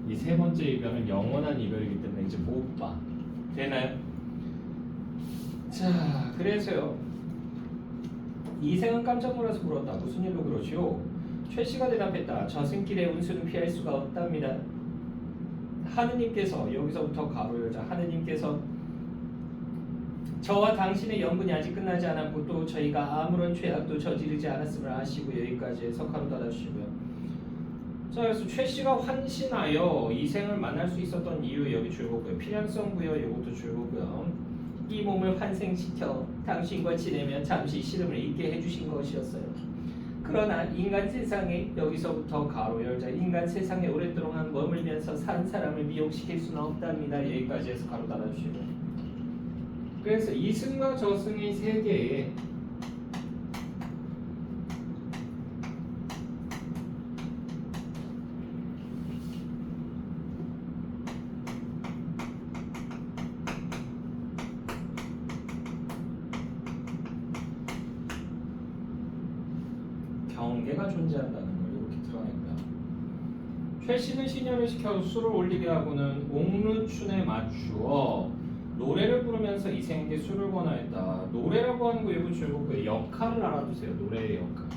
이 세 번째 이별은 영원한 이별이기 때문에 이제 못 봐. 되나요? 자, 그래서요. 이생은 깜짝 놀라서 물었다. 무슨 일로 그러시오? 최 씨가 대답했다. 저승길의 운수는 피할 수가 없답니다. 하느님께서 여기서부터 가로 열자. 하느님께서 저와 당신의 연분이 아직 끝나지 않았고 또 저희가 아무런 죄악도 저지르지 않았음을 아시고 여기까지 해서 가로 닫아주시고요. 자, 그래서 최 씨가 환신하여 이생을 만날 수 있었던 이유 여기 줄거고요. 필연성 부여 이것도 줄거고요. 이 몸을 환생시켜 당신과 지내면 잠시 시름을 잊게 해주신 것이었어요. 그러나 인간 세상에 여기서부터 가로 열자. 인간 세상에 오랫동안 머물면서 산 사람을 미혹시킬 수는 없답니다. 여기까지 해서 가로 닫아주시고요. 그래서 이승과 저승의 세계에 경계가 존재한다는 걸 이렇게 드러냈고요. 최 씨는 시녀를 시켜 술을 올리게 하고는 옥루춘에 맞추어 노래를 부르면서 이생에게 술을 권하였다. 노래라고 하는 거 이거 줄고 그 역할을 알아두세요. 노래의 역할.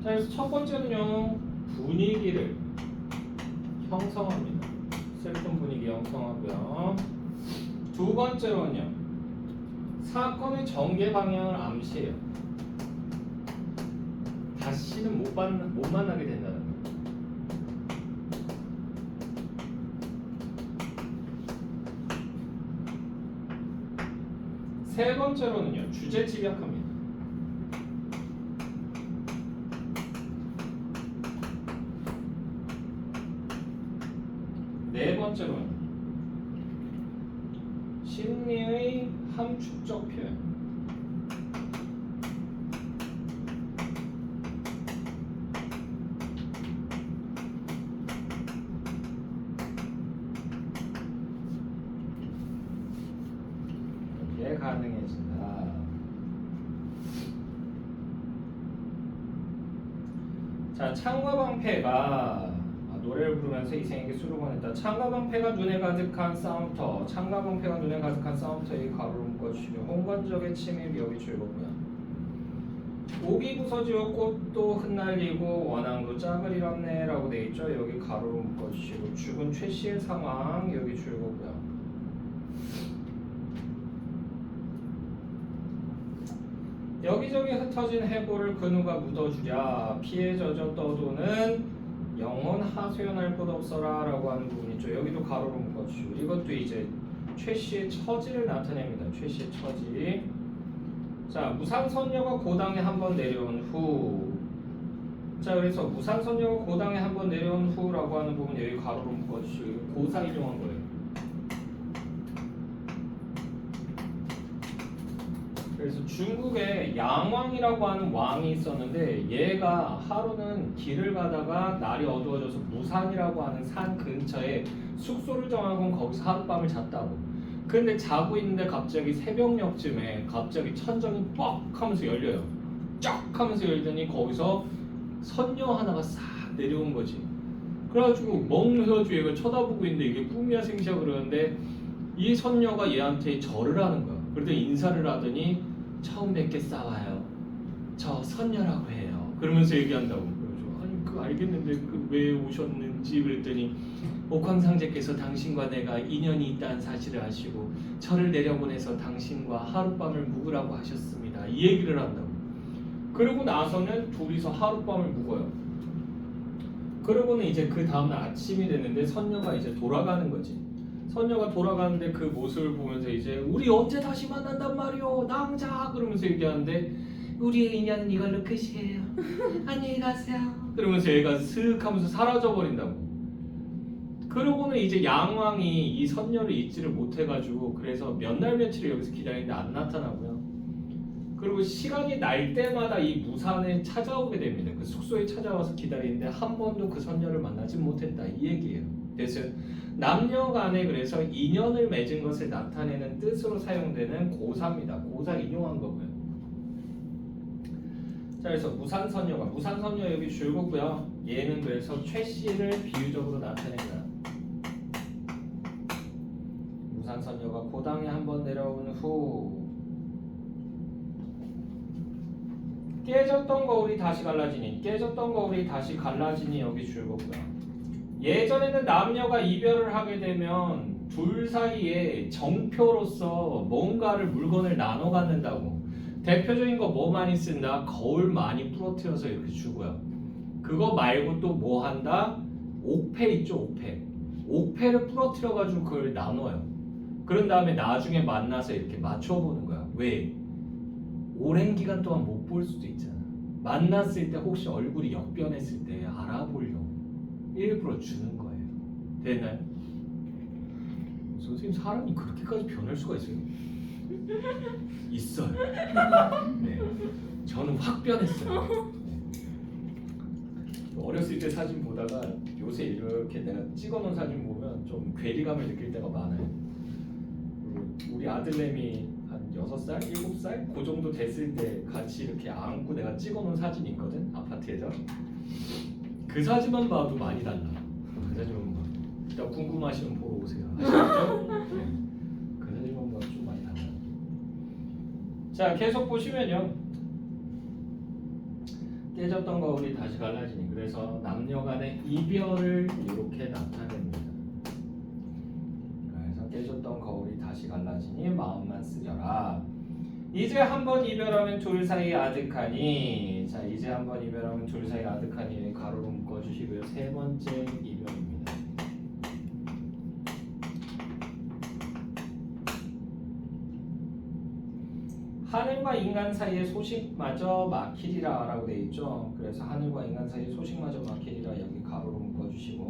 자, 그래서 첫 번째는요, 분위기를 형성합니다. 슬픈 분위기 형성하고요. 두 번째로는요, 사건의 전개 방향을 암시해요. 다시는 못 만나게 된다는 거예요. 세 번째로는요, 주제 집약합니다. 네 번째로는 심리의 함축적 표현. 이게 가능해진다. 자, 창과 방패가 노래를 부르면서 이생에게 술을 권했다. 창과 방패가 눈에 가득한 싸움터. 창과 방패가 눈에 가득한 싸움터에 가로로 묶어주시며 홍건적의 침입 여기 줄거고요. 옥이 부서지고 꽃도 흩날리고 원앙도 짝을 잃었네 라고 돼 있죠. 여기 가로로 묶어주시고 죽은 최 씨의 상황 여기 줄거고요. 여기저기 흩어진 해골을 그 누가 묻어주랴. 피에 젖어 떠도는 영혼 하소연할 것 없어라 라고 하는 부분 있죠. 여기도 가로로 묶어주시고 이것도 이제 최 씨의 처지를 나타냅니다. 최 씨의 처지. 자, 무상선녀가 고당에 한번 내려온 후. 자, 그래서 무상선녀가 고당에 한번 내려온 후라고 하는 부분 여기 가로로 묶어주시고 고사 이용한 거예요. 그래서 중국에 양왕이라고 하는 왕이 있었는데 얘가 하루는 길을 가다가 날이 어두워져서 무산이라고 하는 산 근처에 숙소를 정하고 거기서 하룻밤을 잤다고. 근데 자고 있는데 갑자기 새벽녘쯤에 갑자기 천정이 뻑 하면서 열려요. 쫙 하면서 열더니 거기서 선녀 하나가 싹 내려온 거지. 그래가지고 멍해가지고 얘가 쳐다보고 있는데 이게 꿈이야 생시야 그러는데 이 선녀가 얘한테 절을 하는 거야. 그러더니 인사를 하더니 처음 뵙게 싸워요. 저 선녀라고 해요. 그러면서 얘기한다고. 그래서 아니 그거 알겠는데 그 왜 오셨는지 그랬더니 옥황상제께서 당신과 내가 인연이 있다는 사실을 아시고 저를 내려보내서 당신과 하룻밤을 묵으라고 하셨습니다. 이 얘기를 한다고. 그러고 나서는 둘이서 하룻밤을 묵어요. 그러고는 이제 그 다음날 아침이 됐는데 선녀가 이제 돌아가는 거지. 선녀가 돌아가는데 그 모습을 보면서 이제 우리 언제 다시 만난단 말이오 낭자 그러면서 얘기하는데 우리의 인연은 이걸로 끝이에요. 안녕히 가세요. 그러면서 얘가 슥 하면서 사라져 버린다고. 그러고는 이제 양왕이 이 선녀를 잊지를 못해가지고 그래서 몇 날 며칠을 여기서 기다리는데 안 나타나고요. 그리고 시간이 날 때마다 이 무산에 찾아오게 됩니다. 그 숙소에 찾아와서 기다리는데 한 번도 그 선녀를 만나지 못했다 이 얘기예요. 그래서 남녀 간에 그래서 인연을 맺은 것을 나타내는 뜻으로 사용되는 고사입니다. 고사 인용한 거고요. 자, 그래서 무산선녀 여기 줄거고요. 얘는 그래서 최씨를 비유적으로 나타낸다. 무산선녀가 고당에 한번 내려온 후 깨졌던 거울이 다시 갈라지니 여기 줄거고요. 예전에는 남녀가 이별을 하게 되면 둘 사이에 정표로서 뭔가를 물건을 나눠 갖는다고. 대표적인 거 뭐 많이 쓴다? 거울 많이 부러뜨려서 이렇게 주고요. 그거 말고 또 뭐 한다? 옥패 있죠, 옥패. 옥패를 부러뜨려 가지고 그걸 나눠요. 그런 다음에 나중에 만나서 이렇게 맞춰보는 거야. 왜? 오랜 기간 동안 못 볼 수도 있잖아. 만났을 때 혹시 얼굴이 역변했을 때 알아보려고 일부러 주는 거예요. 됐나요? 선생님 사람이 그렇게까지 변할 수가 있어요? 있어요. 네, 저는 확 변했어요. 네. 어렸을 때 사진 보다가 요새 이렇게 내가 찍어놓은 사진 보면 좀 괴리감을 느낄 때가 많아요. 우리 아들내미 한 6살, 7살 그 정도 됐을 때 같이 이렇게 안고 내가 찍어놓은 사진이 있거든 아파트에서. 그 사진만 봐도 많이 달라. 그 사진만 봐. 일단 궁금하시면 보러 오세요. 아시겠죠? 네. 그 사진만 봐도 좀 많이 달라. 자, 계속 보시면요. 깨졌던 거울이 다시 갈라지니 그래서 남녀 간의 이별을 이렇게 나타냅니다. 그래서 깨졌던 거울이 다시 갈라지니 마음만 쓰려라. 이제 한번 이별하면 둘 사이 아득하니. 자, 이제 한번 이별하면 둘 사이 아득하니 가로로 묶어주시고요. 세 번째 이별입니다. 하늘과 인간 사이의 소식마저 막히리라 라고 되어 있죠. 그래서 하늘과 인간 사이의 소식마저 막히리라 여기 가로로 묶어주시고,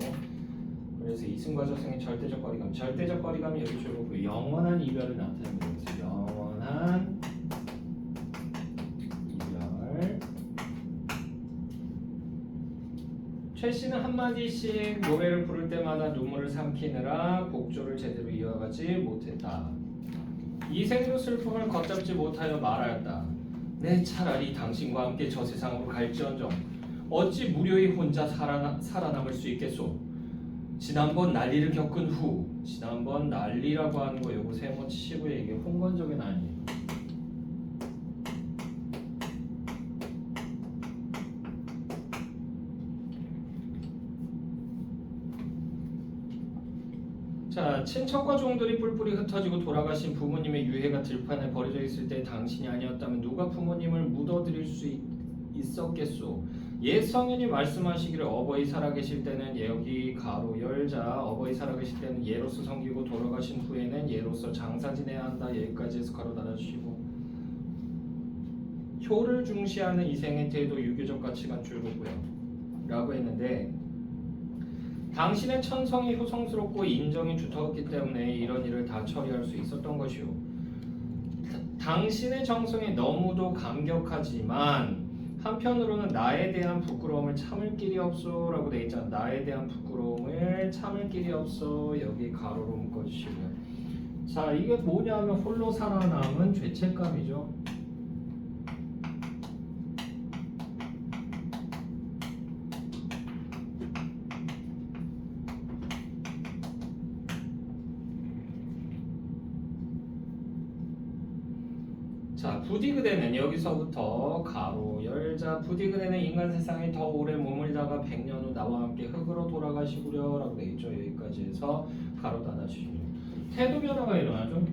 그래서 이승과 저승의 절대적 거리감 여기 줄고 영원한 이별을 나타냅니다. 그래서 영원한 이별. 최 씨는 한마디씩 노래를 부를 때마다 눈물을 삼키느라 곡조를 제대로 이어가지 못했다. 이 생도 슬픔을 걷잡지 못하여 말하였다. 내 차라리 당신과 함께 저 세상으로 갈지언정 어찌 무료히 혼자 살아남을 수 있겠소. 지난번 난리를 겪은 후, 지난번 난리라고 하는 거 요거 세번 치시고 이게 홍건적인 아니에요. 자, 친척과 종들이 뿔뿔이 흩어지고 돌아가신 부모님의 유해가 들판에 버려져 있을 때 당신이 아니었다면 누가 부모님을 묻어드릴 수 있었겠소. 옛 성인이 말씀하시기를 어버이 살아계실 때는 여기 가로 열자 어버이 살아계실 때는 예로서 섬기고 돌아가신 후에는 예로서 장사 지내야 한다. 여기까지 해서 가로 닫아주시고 효를 중시하는 이생의 태도, 유교적 가치관 줄고고요. 라고 했는데 당신의 천성이 효성스럽고 인정이 두터웠기 때문에 이런 일을 다 처리할 수 있었던 것이요. 당신의 정성에 너무도 감격하지만 한편으로는 나에 대한 부끄러움을 참을 길이 없어 라고 돼 있잖아. 나에 대한 부끄러움을 참을 길이 없어. 여기 가로로 묶어주시고요. 자, 이게 뭐냐면 홀로 살아남은 죄책감이죠. 자, 부디그대는 여기서부터 가로 열자. 부디그대는 인간 세상에 더 오래 머물다가 100년 후 나와 함께 흙으로 돌아가시구려 라고 돼 있죠. 여기까지 해서 가로 닫아주시죠. 태도 변화가 일어나죠.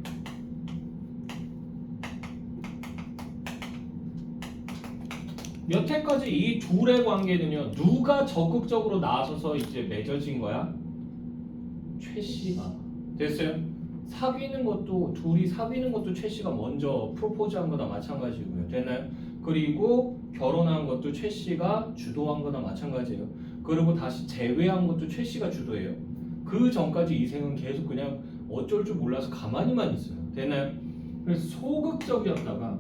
여태까지 이 둘의 관계는요, 누가 적극적으로 나서서 이제 맺어진 거야? 최 씨가. 됐어요? 사귀는 것도, 둘이 사귀는 것도 최 씨가 먼저 프로포즈한 거나 마찬가지고요. 됐나요? 그리고 결혼한 것도 최 씨가 주도한 거나 마찬가지예요. 그리고 다시 재회한 것도 최 씨가 주도해요. 그 전까지 이생은 계속 그냥 어쩔 줄 몰라서 가만히만 있어요. 됐나요? 그래서 소극적이었다가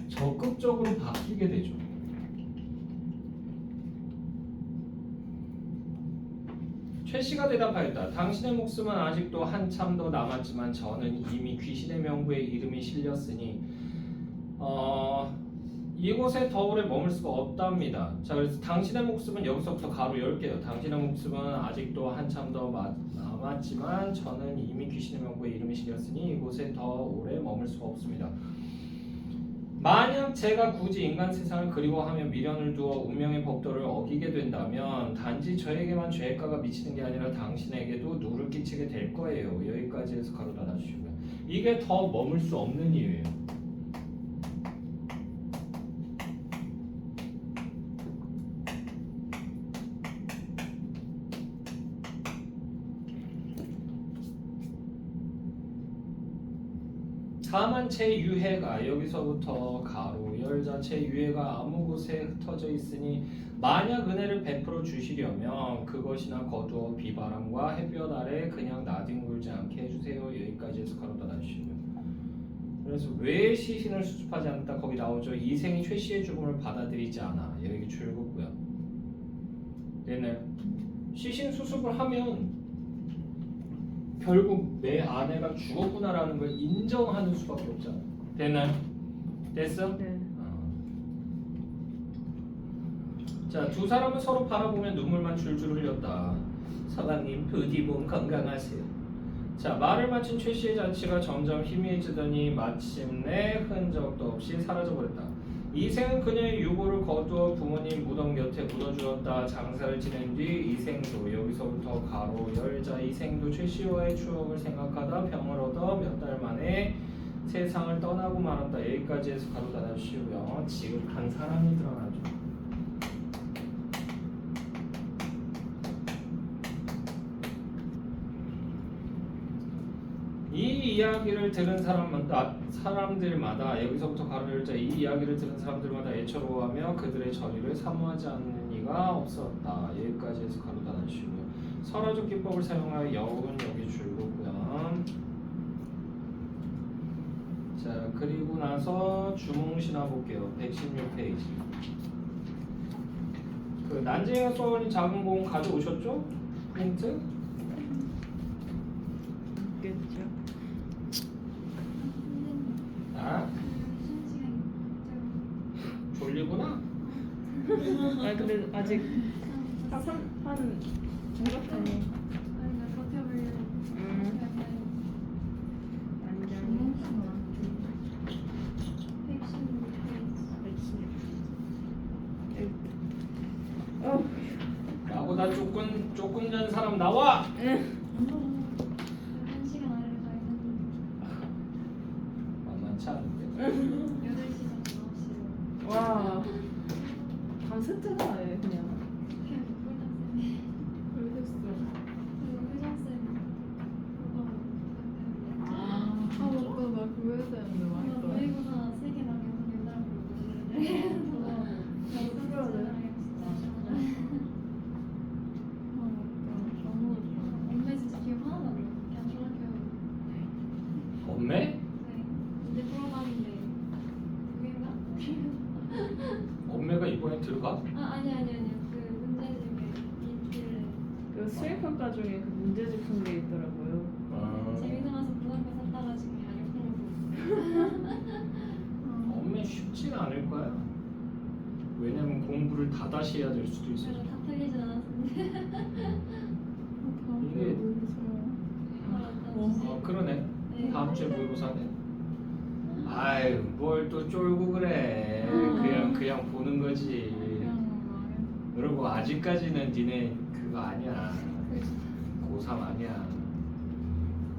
적극적으로 바뀌게 되죠. 최 씨가 대답하였다. 당신의 목숨은 아직도 한참 더 남았지만 저는 이미 귀신의 명부에 이름이 실렸으니 이곳에 더 오래 머물 수가 없답니다. 자, 그래서 당신의 목숨은 여기서부터 가로 열게요. 당신의 목숨은 아직도 한참 더 남았지만 저는 이미 귀신의 명부에 이름이 실렸으니 이곳에 더 오래 머물 수가 없습니다. 만약 제가 굳이 인간 세상을 그리워하며 미련을 두어 운명의 법도를 어기게 된다면 단지 저에게만 죄가가 미치는 게 아니라 당신에게도 누를 끼치게 될 거예요. 여기까지 해서 가로 닫아주시고요. 이게 더 머물 수 없는 이유예요. 다만 제 유해가 여기서부터 가로 열자. 제 유해가 아무 곳에 흩어져 있으니 만약 은혜를 베풀어 주시려면 그것이나 거두어 비바람과 햇볕 아래 그냥 나뒹굴지 않게 해주세요. 여기까지 해서 가로 닫아주시고요. 그래서 왜 시신을 수습하지 않았다? 거기 나오죠. 이생이 최 씨의 죽음을 받아들이지 않아. 여기 줄거고요. 얘는 시신 수습을 하면 결국 내 아내가 죽었구나라는 걸 인정하는 수밖에 없잖아. 됐나요? 됐어? 네. 자, 두 사람은 서로 바라보며 눈물만 줄줄 흘렸다. 서방님 부디 몸 건강하세요. 자, 말을 마친 최 씨의 자취가 점점 희미해지더니 마침내 흔적도 없이 사라져버렸다. 이생은 그녀의 유고를 거두어 부모님 무덤 곁에 묻어주었다. 장사를 지낸 뒤 이생도 여기서부터 가로 열자. 이생도 최 씨와의 추억을 생각하다 병을 얻어 몇 달 만에 세상을 떠나고 말았다. 여기까지 해서 가로 닫아주시고요. 지극한 사랑이 드러나죠. 이 이야기를 들은 사람들마다 여기서부터 가로 열자. 이 이야기를 들은 사람들마다 애처로워하며 그들의 저리를 사모하지 않는 이가 없었다. 여기까지 해서 가로 닫아주시고요. 설화적 기법을 사용하여 여운 여기 줄거고요. 자, 그리고 나서 주몽신화 볼게요. 116페이지. 그 난쟁이가 쏘아올린 작은 공 가져오셨죠? 힌트? 있겠죠. 아? 졸리구나? 아 근데 아직 한 중간쯤에 나보다 조금 전 사람 나와! 만만치 않은데. 와 밤새잖아 얘 그냥. 아, 오빠 나 그거 해야 되는데 엄매? 네. 문제 풀어봤는데 두 개인가? 엄매가 이번에 들어가? 아니요. 그 문제집에 있길래 그 수행평가 중에 그 문제집 푼 게 있더라고요. 재미나서 부담가 샀다가 지금 안 읽으려고. 엄매 쉽진 않을 거야. 왜냐면 공부를 다다시 해야 될 수도 있어. 그래서 다 틀리진 않았는데. 이게 아, 그러네. 네. 다음 주에 모의고사네. 아유 뭘 또 쫄고 그래. 그냥 보는 거지. 그리고 아직까지는 니네 그거 아니야. 고3 아니야.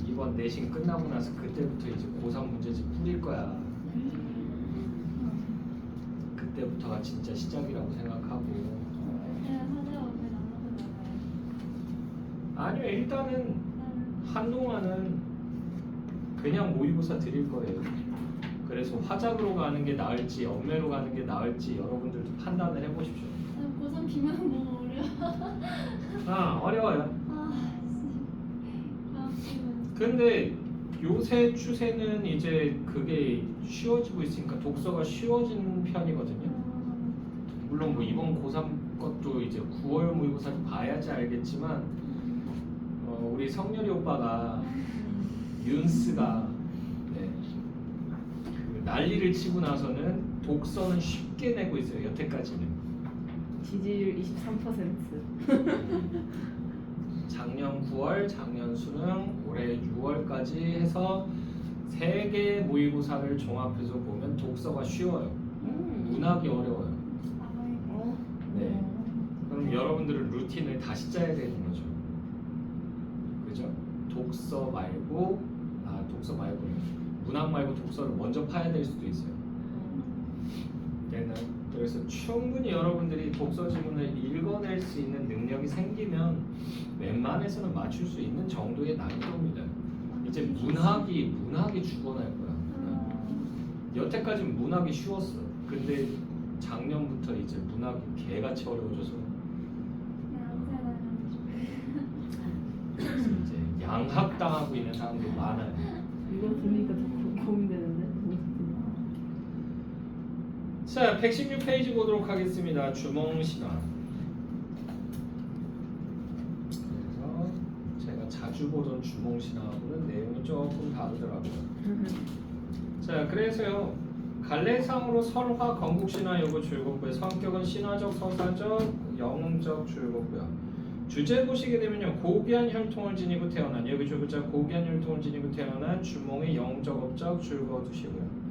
이번 내신 끝나고 나서 그때부터 이제 고3 문제집 풀릴 거야. 그때부터가 진짜 시작이라고 생각하고. 제가 사자가 왜 나눠서 나가요? 아니요 일단은 한동안은 그냥 모의고사 드릴 거예요. 그래서 화작으로 가는 게 나을지 엄매로 가는 게 나을지 여러분들도 판단을 해보십시오. 고3 비면 너무 어려워. 어려워요. 다음 주는 근데 요새 추세는 이제 그게 쉬워지고 있으니까 독서가 쉬워진 편이거든요. 물론 뭐 이번 고3 것도 이제 9월 모의고사를 봐야지 알겠지만 우리 성렬이 오빠가 윤스가 네, 그 난리를 치고 나서는 독서는 쉽게 내고 있어요. 여태까지는. 지지율 23%. 작년 9월, 작년 수능, 올해 6월까지 해서 3개 모의고사를 종합해서 보면 독서가 쉬워요. 문학이 어려워요. 네. 그럼 여러분들은 루틴을 다시 짜야 되는 거죠. 그죠? 독서 말고 문학 말고 독서를 먼저 파야 될 수도 있어요. 그래서 충분히 여러분들이 독서 지문을 읽어낼 수 있는 능력이 생기면 웬만해서는 맞출 수 있는 정도의 난이도입니다. 이제 문학이 죽어날 거야. 여태까지 문학이 쉬웠어. 근데 작년부터 이제 문학이 개같이 어려워져서 그래서 이제 양학당하고 있는 사람들이 많아요. 이거 들으니까 더 고민되는데. 자, 116페이지 보도록 하겠습니다. 주몽신화. 그래서 제가 자주 보던 주몽신화하고는 내용이 조금 다르더라고요. 자, 그래서요. 갈래상으로 설화, 건국신화 요거 즐겁고요. 성격은 신화적, 서사적, 영웅적 즐겁고요. 주제 보시게 되면요. 고귀한 혈통을 지니고 태어난 여기 줄글자 고귀한 혈통을 지니고 태어난 주몽의 영웅적 업적 즐거워두시고요.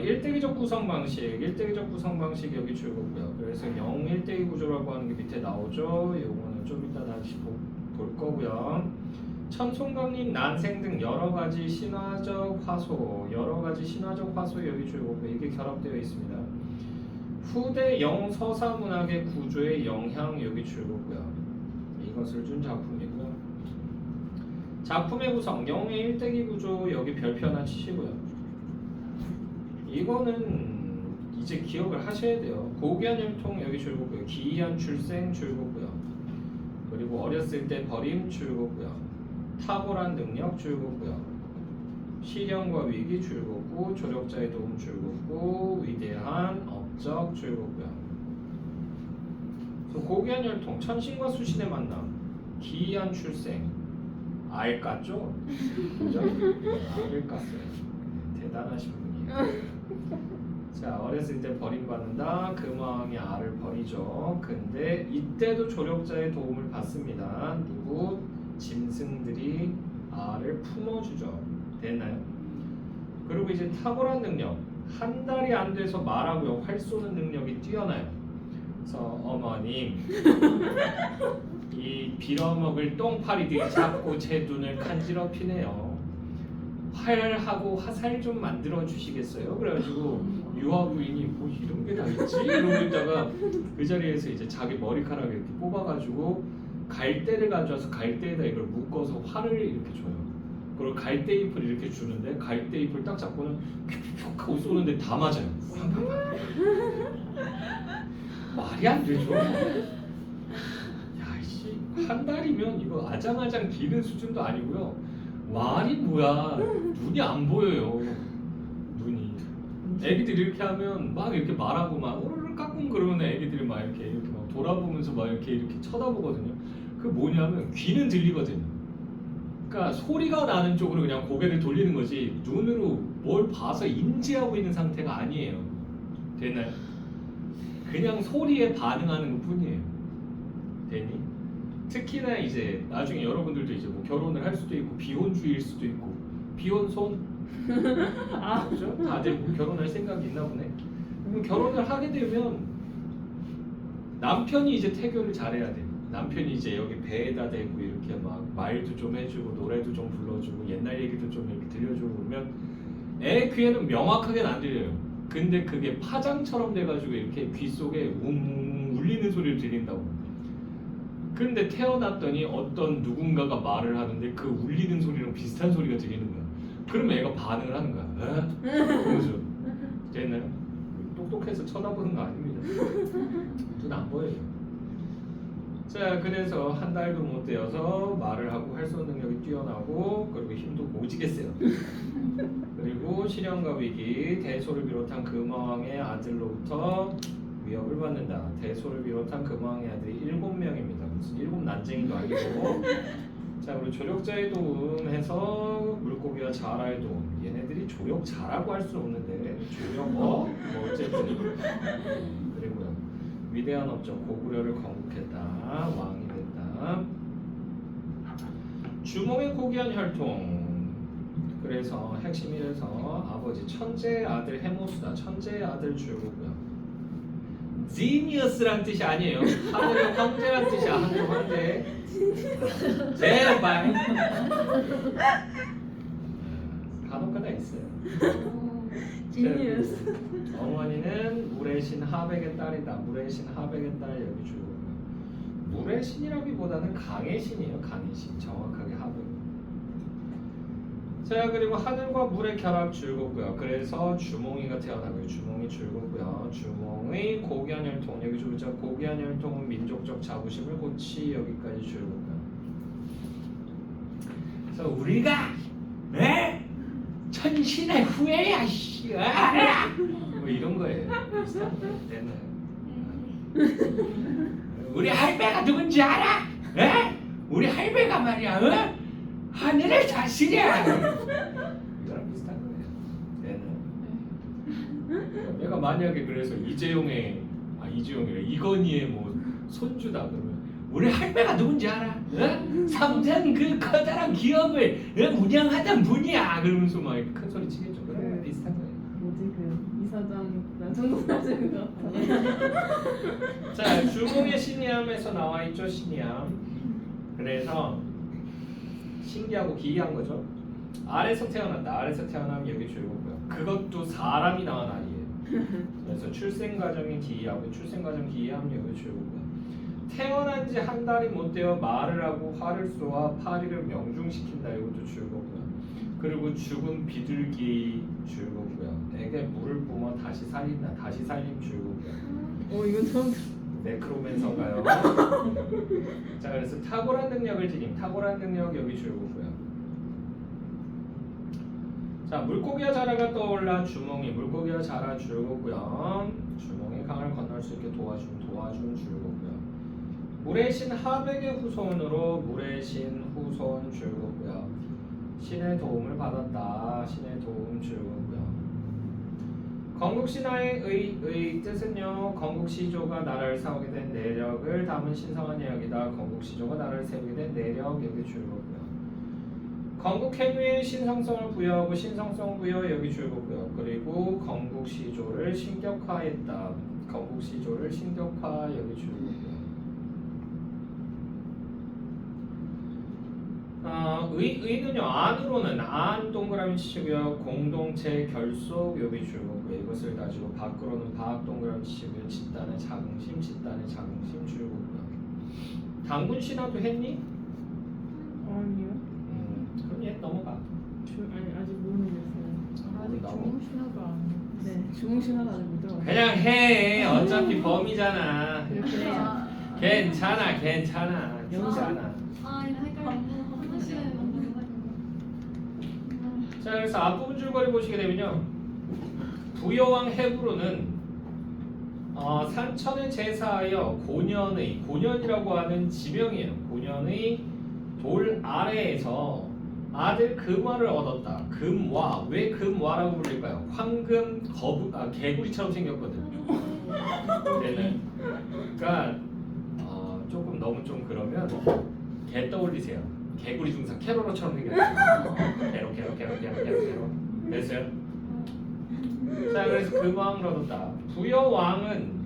일대기적 구성 방식 여기 줄거고요. 그래서 영 일대기 구조라고 하는 게 밑에 나오죠. 요거는 좀 이따 다시 볼 거고요. 천송강림, 난생 등 여러 가지 신화적 화소 여기 줄거고 이게 결합되어 있습니다. 후대 영 서사 문학의 구조의 영향 여기 줄거고요. 이것을 준 작품이고요. 작품의 구성 영의 일대기 구조 여기 별표 하나 치시고요. 이거는 이제 기억을 하셔야 돼요. 고귀한 혈통 여기 줄거고요. 기이한 출생 줄거고요. 그리고 어렸을 때 버림 줄거고요. 탁월한 능력 줄거고요. 시련과 위기 줄거고 조력자의 도움 줄거고 위대한 업적 줄거고요. 고귀한 혈통 천신과 수신의 만남 기이한 출생 알 깠죠? 그죠? 알을 깠어요. 대단하신 분이에요. 자, 어렸을 때 버림받는다. 금왕이 알을 버리죠. 근데 이때도 조력자의 도움을 받습니다. 누구? 짐승들이 알을 품어주죠. 됐나요? 그리고 이제 탁월한 능력. 한 달이 안 돼서 말하고요. 활 쏘는 능력이 뛰어나요. 그래서 어머님 이 빌어먹을 똥파리들이 자꾸 제 눈을 간지럽히네요. 활하고 화살 좀 만들어 주시겠어요? 그래가지고 유아 부인이 뭐 이런 게 다 있지? 이러고 있다가 그 자리에서 이제 자기 머리카락을 이렇게 뽑아가지고 갈대를 가져와서 갈대에다 이걸 묶어서 활을 이렇게 줘요. 그리고 갈대잎을 이렇게 주는데 갈대잎을 딱 잡고는 큐큐큐 하고 쏘는데 다 맞아요. 말이 안 되죠. 야이씨 한 달이면 이거 아장아장 기는 수준도 아니고요. 말이 뭐야? 눈이 안 보여요. 눈이. 애기들 이렇게 하면 막 이렇게 말하고 막 오르르 깎고 그러면 애기들이 막 이렇게 막 돌아보면서 막 이렇게 쳐다보거든요. 그 뭐냐면 귀는 들리거든요. 그러니까 소리가 나는 쪽으로 그냥 고개를 돌리는 거지 눈으로 뭘 봐서 인지하고 있는 상태가 아니에요. 되나요? 그냥 소리에 반응하는 것 뿐이에요. 되니? 특히나 이제 나중에 여러분들도 이제 뭐 결혼을 할 수도 있고 비혼주의일 수도 있고 비혼손 그렇죠? 다들 뭐 결혼할 생각이 있나 보네. 그럼 결혼을 하게 되면 남편이 이제 태교를 잘해야 돼. 남편이 이제 여기 배에다 대고 이렇게 막 말도 좀 해주고 노래도 좀 불러주고 옛날 얘기도 좀 이렇게 들려주고 그러면 애 귀에는 명확하게는 안 들려요. 근데 그게 파장처럼 돼가지고 이렇게 귀 속에 웅 울리는 소리를 들린다고. 근데 태어났더니 어떤 누군가가 말을 하는데 그 울리는 소리랑 비슷한 소리가 들리는 거야. 그럼 애가 반응을 하는 거야. 그러면서 됐나요? 똑똑해서 쳐다보는 거 아닙니다. 눈 안 보여요. 자, 그래서 한 달도 못 되어서 말을 하고 활송 능력이 뛰어나고 그리고 힘도 오지게 세요. 그리고 실현과 위기, 대소를 비롯한 금왕의 아들로부터 위협을 받는다. 대소를 비롯한 금왕의 아들이 7명입니다. 무슨 7 난쟁이도 아니고. 자, 그리고 조력자의 도움해서 물고기와 자라의 도움. 얘네들이 조력 자라고 할 수는 없는데 조력 뭐 어쨌든. 그리고요. 위대한 업적 고구려를 건국했다. 왕이 됐다. 주몽의 고귀한 혈통. 그래서 핵심이라서 아버지 천재의 아들 해모수다. 천재의 아들 줄고고요. 지니어스란 뜻이 아니에요. 하늘의 황제란 뜻이야. 하늘의 황제. 제발. 간혹가다 있어요. 지니어스. 어머니는 물의 신 하백의 딸이다. 물의 신 하백의 딸 여기 줄고요. 물의 신이라기보다는 강의 신이에요. 강의 신. 정확하게 하백. 자, 그리고 하늘과 물의 결합 줄고고요. 그래서 주몽이가 태어나고요. 주몽이 줄고고요. 주몽의 고귀한 혈통 여기 줄자 고귀한 혈통은 민족적 자부심을 고치 여기까지 줄고고요. 그래서 우리가 천신의 후예야 씨. 뭐 이런 거예요. 됐나요? 우리 할배가 누군지 알아? 우리 할배가 말이야. 하늘의 자식이야. 이거랑 비슷한 거예요. 얘는. 내가 만약에 그래서 이재용이래 이건희의 뭐 손주다 그러면 우리 할배가 누군지 알아? 삼성 그 커다란 기업을 운영하던 분이야. 그러면서 막 큰 소리 치겠죠. 그런 거 비슷한 거예요. 뭐지 그 이사장 나정도 사진 같아. 자, 주몽의 신이암에서 나와 있죠. 신이암. 그래서 신기하고 기이한 거죠. 알에서 태어났다. 알에서 태어나면 여기 줄고고요. 그것도 사람이 낳은 아이예요. 그래서 출생 과정이 기이하고 출생 과정 기이하면 여기 줄고고요. 태어난 지 한 달이 못 되어 말을 하고 화를 쏘아 파리를 명중시킨다. 이것도 줄고고요. 그리고 죽은 비둘기 줄고고요. 에게 물을 뿜어 다시 살린다. 다시 살림 줄고고요. 이건 처음 네크로맨서인가요? 자, 그래서 탁월한 능력을 지닌 탁월한 능력 여기 줄고고요. 자, 물고기와 자라가 떠올라 주몽이 물고기와 자라 줄고고요. 주몽이 강을 건널 수 있게 도와준 줄고고요. 물의 신 하백의 후손으로 물의 신 후손 줄고고요. 신의 도움을 받았다. 신의 도움 줄고고요. 건국신화의 뜻은요. 건국시조가 나라를 세우게 된 내력을 담은 신성한 이야기다. 건국시조가 나라를 세우게 된 내력 여기 줄고고요. 건국행위에 신성성을 부여하고 신성성 부여 여기 줄고고요. 그리고 건국시조를 신격화했다. 건국시조를 신격화 여기 줄고고요. 의는요. 안으로는 안 동그라미 치시고요. 공동체 결속 여기 줄고고요. 이것을 가지고 밖으로는 박 동그라미 치시고요. 집단의 자긍심 줄고고요. 당군 신화도 했니? 아니요. 그럼 얘 넘어가. 아니 아직 모르겠어요. 아직 주몽 신화가 안 네 주몽신화는 아직 못 들어가요. 그냥 해. 어차피 범이잖아. 이렇게 해요. 괜찮아. 영상. 괜찮아. 이거 헷갈려. 한 시간에 만나는 거. 자, 그래서 앞부분 줄거리 보시게 되면요. 부여왕 헤브론은 산천에 제사하여 고년이라고 하는 지명이에요. 고년의 돌 아래에서 아들 금화를 얻었다. 금화. 왜 금화라고 불릴까요? 황금 개구리처럼 생겼거든. 얘는. 그러니까 조금 너무 좀 그러면 개 떠올리세요. 개구리 중상 캐로로처럼 생겼어요. 캐로. 됐어요? 자, 그래서 금왕을 얻었다. 부여왕은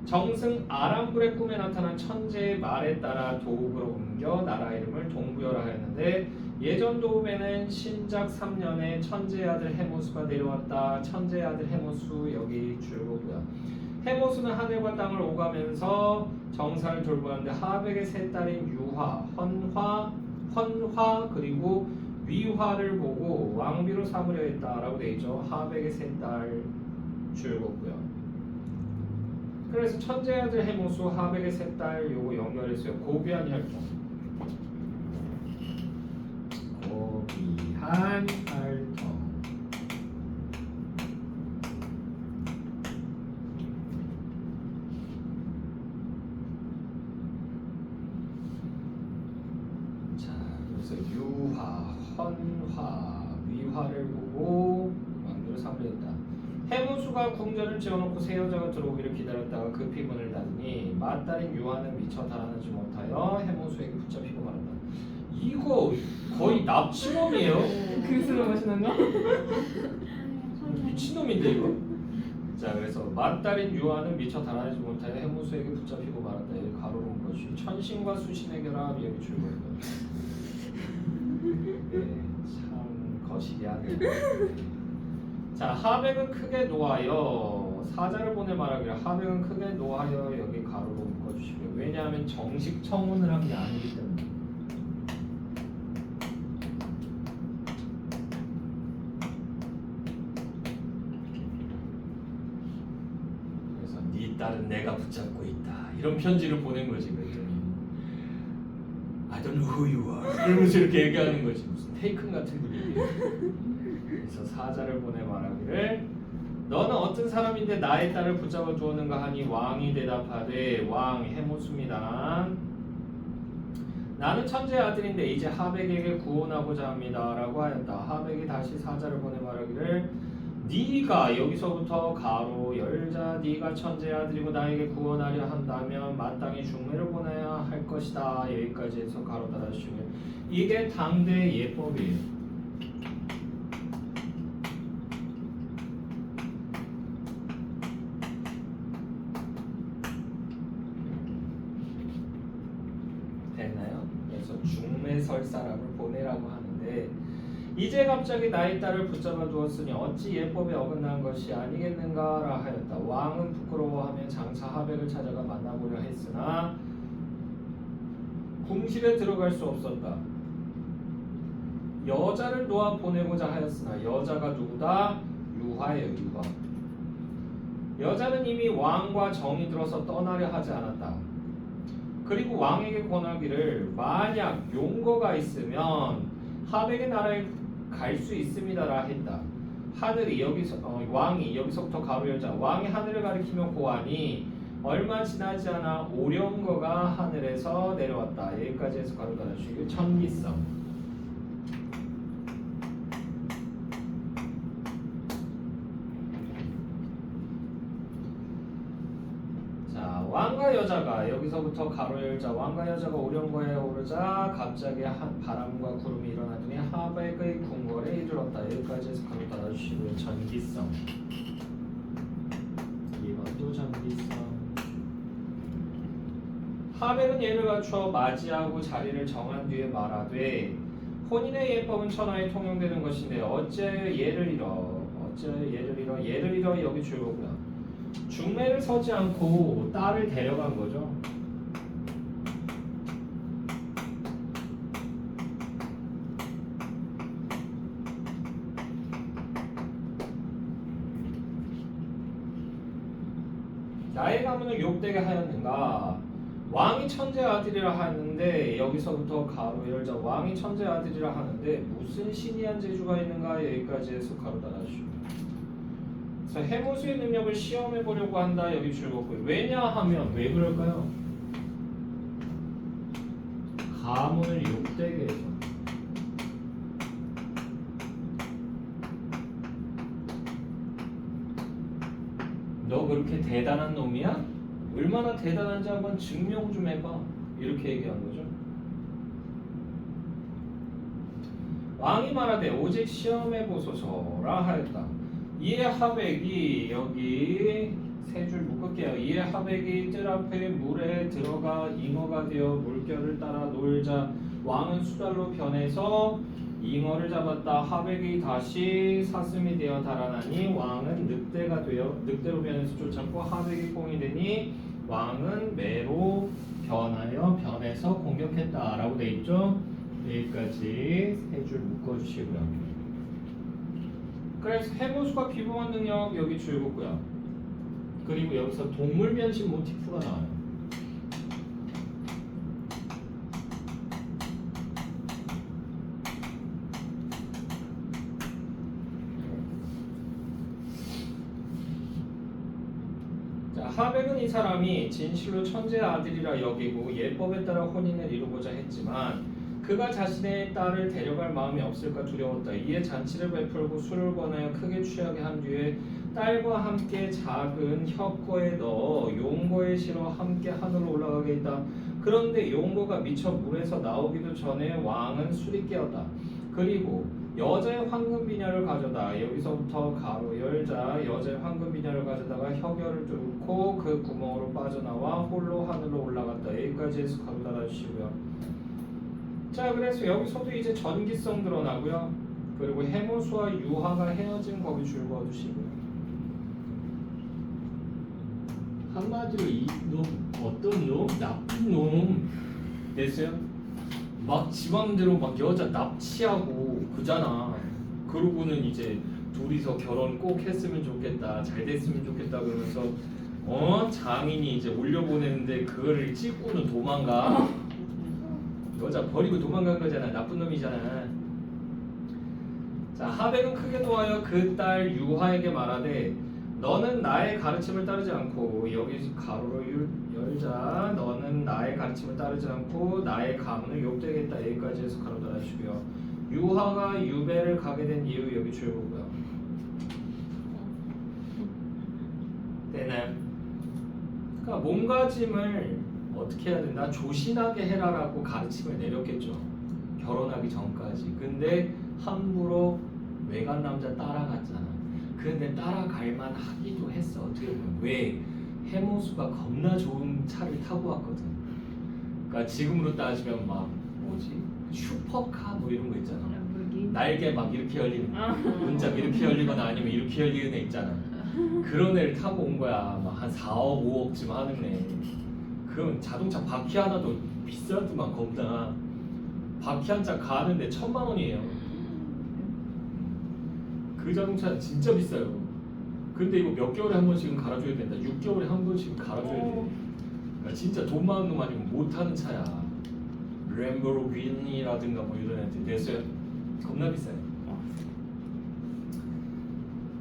정승 아람불의 꿈에 나타난 천재의 말에 따라 도읍으로 옮겨 나라 이름을 동부여라 하였는데 예전 도읍에는 신작 3년에 천재의 아들 해모수가 내려왔다. 천재의 아들 해모수 여기 줄거고요. 해모수는 하늘과 땅을 오가면서 정사를 돌보았는데 하백의 세 딸인 유화, 헌화 그리고 위화를 보고 왕비로 삼으려 했다라고 돼 있죠. 하백의 세 딸 줄거고요. 그래서 천재의 아들 해모수, 하백의 세 딸 요거 연결했어요. 고귀한 혈통. 고귀한 혈통. 자, 그래서 유화, 헌화, 위화를 보고 왕비로 삼으려 했다. 해무수가 궁전을 지어놓고 새 여자가 들어오기를 기다렸다가 급히 문을 닫으니 맏딸인 유아는 미처 달아나지 못하여 해무수에게 붙잡히고 말한다. 이거 거의 납치범이에요. 그릇으로 마시는 거? 미친놈인데 이거. 자, 그래서 맏딸인 유아는 미처 달아나지 못하여 해무수에게 붙잡히고 말한다. 여기 가로로 온 것이 천신과 수신의 결합 여기 줄거리고. 참 거시기하네. 자, 하백은 크게 노하여 사자를 보내 말하기를 하백은 크게 노하여 여기 가로로 묶어주시고요. 왜냐하면 정식 청혼을 한 게 아니기 때문에. 그래서 네 딸은 내가 붙잡고 있다. 이런 편지를 보낸 거지. 그랬더니 I don't know who you are. 이러면서 이렇게 얘기하는 거지. 무슨 테이큰 같은 분위기. 그래서 사자를 보내 말하기를 너는 어떤 사람인데 나의 딸을 붙잡아 주었는가 하니 왕이 대답하되 왕 해모수입니다. 나는 천재의 아들인데 이제 하백에게 구원하고자 합니다 라고 하였다. 하백이 다시 사자를 보내 말하기를 네가 여기서부터 가로 열자 네가 천재의 아들이고 나에게 구원하려 한다면 마땅히 중매를 보내야 할 것이다. 여기까지 해서 가로 달아주시면 이게 당대 예법이에요. 됐나요? 그래서 중매설 사람을 보내라고 하는데 이제 갑자기 나의 딸을 붙잡아 두었으니 어찌 예법에 어긋난 것이 아니겠는가라 하였다. 왕은 부끄러워하며 장차 하백을 찾아가 만나보려 했으나 궁실에 들어갈 수 없었다. 여자를 놓아 보내고자 하였으나 여자가 누구다? 유화예요. 유화. 여자는 이미 왕과 정이 들어서 떠나려 하지 않았다. 그리고 왕에게 권하기를 만약 용거가 있으면 하백의 나라에 갈 수 있습니다라 했다. 하늘이 여기서 왕이 여기서부터 가로 열자 왕이 하늘을 가리키며 고하니 얼마 지나지 않아 오령거가 하늘에서 내려왔다. 여기까지 해서 가로 달아주시고 천기성. 왕과 여자가 여기서부터 가로 열자 왕과 여자가 오령거에 오르자 갑자기 바람과 구름이 일어나더니 하백의 궁궐에 이르렀다. 여기까지 해서 가로 달아주시고요. 전기성. 이번도 전기성. 하백은 예를 갖추어 맞이하고 자리를 정한 뒤에 말하되 혼인의 예법은 천하에 통용되는 것인데 어째 예를 잃어 여기 줄거고요. 중매를 서지 않고 딸을 데려간 거죠. 나의 가문을 욕되게 하였는가? 왕이 천재 아들이라 하는데 여기서부터 가로 열자 왕이 천재 아들이라 하는데 무슨 신이한 재주가 있는가 여기까지 해서 가로 닫아주시고 그래서 해모수의 능력을 시험해 보려고 한다 여기 줄거고요. 왜냐하면 왜 그럴까요? 가문을 욕되게 해서 너 그렇게 대단한 놈이야? 얼마나 대단한지 한번 증명 좀 해봐 이렇게 얘기한 거죠. 왕이 말하되 오직 시험해 보소서라 하였다. 이에 하백이 여기 세 줄 묶을게요. 이에 하백이 뜰 앞에 물에 들어가 잉어가 되어 물결을 따라 놀자 왕은 수달로 변해서 잉어를 잡았다. 하백이 다시 사슴이 되어 달아나니 왕은 늑대로 변해서 쫓았고 하백이 꽁이 되니 왕은 매로 변해서 공격했다라고 돼 있죠. 여기까지 세 줄 묶어주시고요. 그래서 해모수가 비범한 능력 여기 줄거고요. 그리고 여기서 동물 변신 모티프가 나와요. 자, 하백은 이 사람이 진실로 천재의 아들이라 여기고 예법에 따라 혼인을 이루고자 했지만 그가 자신의 딸을 데려갈 마음이 없을까 두려웠다. 이에 잔치를 베풀고 술을 권하여 크게 취하게 한 뒤에 딸과 함께 작은 혁거에 넣어 용거에 실어 함께 하늘로 올라가게 했다. 그런데 용거가 미처 물에서 나오기도 전에 왕은 술이 깨었다. 그리고 여자의 황금 비녀를 가져다 여기서부터 가로 열자 여자의 황금 비녀를 가져다가 혁여를 뚫고 그 구멍으로 빠져나와 홀로 하늘로 올라갔다. 여기까지 해서 가로 닫아주시고요. 자, 그래서 여기서도 이제 전기성 드러나고요. 그리고 해모수와 유화가 헤어진 거기 줄 그어두시고요. 한마디로 이 놈 어떤 놈? 나쁜 놈 됐어요? 막 지맘대로 막 여자 납치하고 그잖아. 그러고는 이제 둘이서 결혼 꼭 했으면 좋겠다, 잘 됐으면 좋겠다 그러면서 장인이 이제 올려보내는데 그거를 찍고는 도망가. 여자 버리고 도망간 거잖아. 나쁜 놈이잖아. 자, 하백은 크게 노하여 그 딸 유하에게 말하되 너는 나의 가르침을 따르지 않고 여기 가로를 열자 너는 나의 가르침을 따르지 않고 나의 가문을 욕되겠다. 여기까지 해서 가로 닫아주시고요. 유하가 유배를 가게 된 이유 여기 줄거고요. 되나요? 그러니까 몸가짐을 어떻게 해야 된다? 조신하게 해라라고 가르침을 내렸겠죠. 결혼하기 전까지. 근데 함부로 외간 남자 따라갔잖아. 근데 따라갈 만하기도 했어. 어떻게 보면 왜? 해모수가 겁나 좋은 차를 타고 왔거든. 그러니까 지금으로 따지면 막 뭐지? 슈퍼카 뭐 이런 거 있잖아. 날개 막 이렇게 열리는 문짝 이렇게 열리거나 아니면 이렇게 열리는 애 있잖아. 그런 애를 타고 온 거야. 막 한 4억 5억쯤 하는 애. 그럼 자동차 바퀴 하나도 비싸더만 겁나. 바퀴 한 짝 가는데 1,000만 원이에요. 그 자동차는 진짜 비싸요. 근데 이거 몇 개월에 한 번씩은 갈아줘야 된다. 6개월에 한 번씩은 갈아줘야 돼. 그러니까 진짜 돈 많은 놈 아니면 못 타는 차야. 램보르기니라든가 뭐 이런 애들 됐어요. 겁나 비싸요.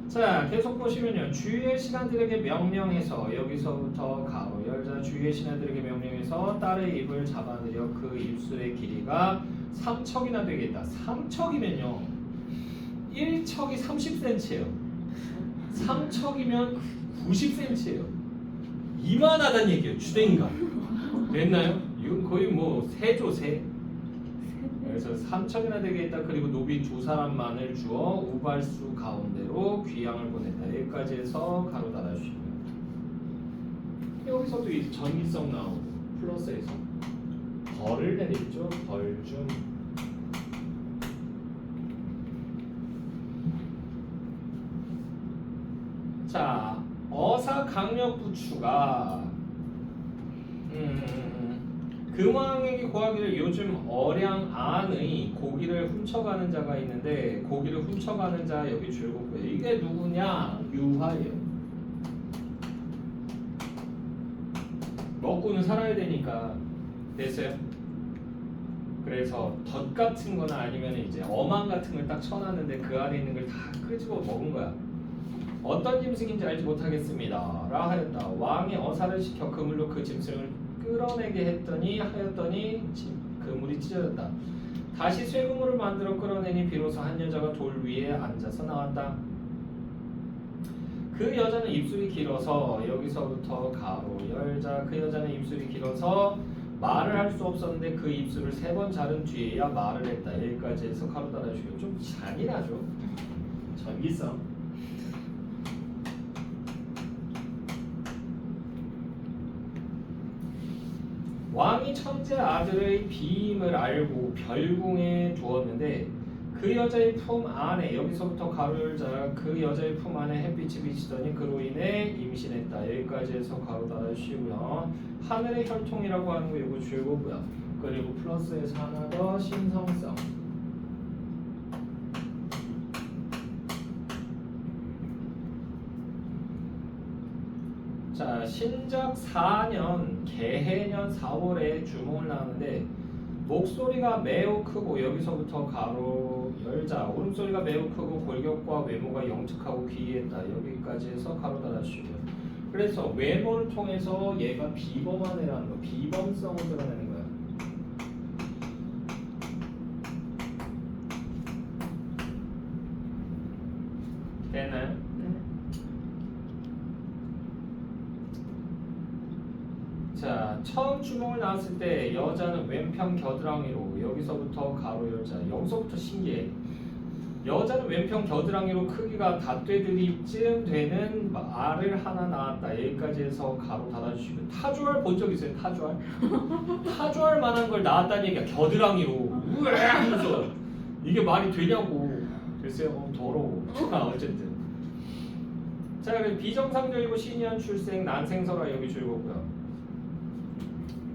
자, 계속 보시면요. 주위의 신하들에게 명령해서 여기서부터 가로 열자 주위의 신하들에게 명령해서 딸의 입을 잡아내려 그 입술의 길이가 3척이나 되겠다. 3척이면요. 1척이 30cm예요. 3척이면 90cm예요. 이만하다는 얘기예요. 주댕이가. 됐나요? 이건 거의 뭐 새죠, 새. 그래서 3척이나 되겠다. 그리고 노비 2사람만을 주어 우발수 가운데로 귀양을 보냈다. 여기까지 해서 가로 닫아주시고요. 여기서도 이 전기성 나오고 플러스에서 벌을 내리죠. 벌중. 자, 어사 강력 부추가 금왕에게 고하기를 요즘 어량 안의 고기를 훔쳐가는 자가 있는데 고기를 훔쳐가는 자 여기 줄거고요. 이게 누구냐? 유화예요. 먹고는 살아야 되니까. 됐어요? 그래서 덫 같은 거나 아니면 이제 어망 같은 걸 딱 쳐놨는데 그 안에 있는 걸 다 끄집어 먹은 거야. 어떤 짐승인지 알지 못하겠습니다 라 하였다. 왕이 어사를 시켜 그물로 그 짐승을 끌어내게 했더니 그물이 찢어졌다. 다시 쇠그물을 만들어 끌어내니 비로소 한 여자가 돌 위에 앉아서 나왔다. 그 여자는 입술이 길어서 여기서부터 가로 열자 그 여자는 입술이 길어서 말을 할 수 없었는데 그 입술을 3번 자른 뒤에야 말을 했다. 여기까지 해서 가로 닫아주고 좀 잔인하죠. 전기성. 왕이 첫째 아들의 비임을 알고 별궁에 두었는데 그 여자의 품 안에 여기서부터 가로 열자 그 여자의 품 안에 햇빛이 비치더니 그로 인해 임신했다. 여기까지 해서 가로 닫아주시고요. 하늘의 혈통이라고 하는 거 이거 줄거고요. 그리고 플러스에서 하나 더 신성성. 자, 신작 4년 개해년 4월에 주몽을 나왔는데 목소리가 매우 크고 여기서부터 가로 열자 울음소리가 매우 크고 골격과 외모가 영특하고 기이했다. 여기까지 해서 가로 닫아주시고요. 그래서 외모를 통해서 얘가 비범한 애라는 거, 비범성을 드러내는 거야. 됐나요? 네. 자, 처음 주몽을 나왔을 때 여자는 왼편 겨드랑이로 여기서부터 가로 열자 여기서부터 신기해. 여자는 왼편 겨드랑이로 크기가 닷되들이쯤 되는 알을 하나 낳았다. 여기까지 해서 가로 닫아주시고 타조알 본 적 있어요? 타조알? 타조알 만한 걸 낳았다는 얘기야. 겨드랑이로 우에 하면서 이게 말이 되냐고. 글쎄요, 더러워. 어쨌든 자, 그럼 비정상적이고 신이한 출생 난생설화 여기 줄거고요.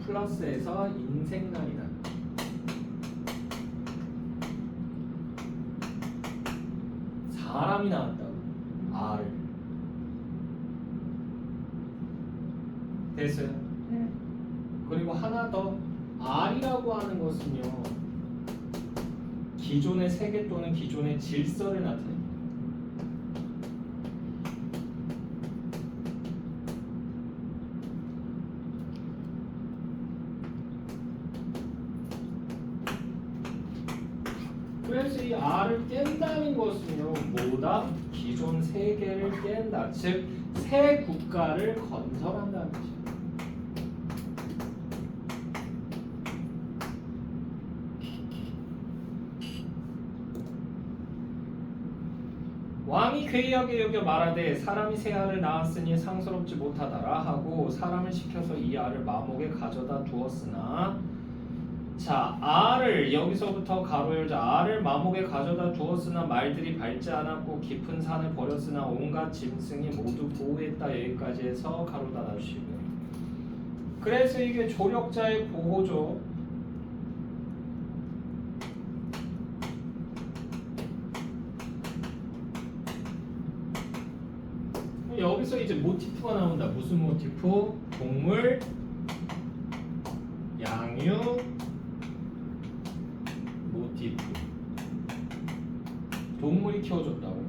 플러스에서 인생난이다. 사람이 나왔다고. 알을. 됐어요? 네. 그리고 하나 더 알이라고 하는 것은요 기존의 세계 또는 기존의 질서를 나타냅니다. 그래서 이 알을 깬다는 것은요 뭐다? 기존 세계를 깬다. 즉 새 국가를 건설한다는 거죠. 왕이 괴이하게 여겨 말하되 사람이 새 알을 낳았으니 상스럽지 못하다라 하고 사람을 시켜서 이 알을 마목에 가져다 두었으나 자, 알을 여기서부터 가로 열자 알을 마목에 가져다 두었으나 말들이 밟지 않았고 깊은 산을 버렸으나 온갖 짐승이 모두 보호했다. 여기까지 해서 가로 닫아주시고요. 그래서 이게 조력자의 보호죠. 여기서 이제 모티프가 나온다. 무슨 모티프? 동물, 양육, 모티프. 동물이 키워줬다고.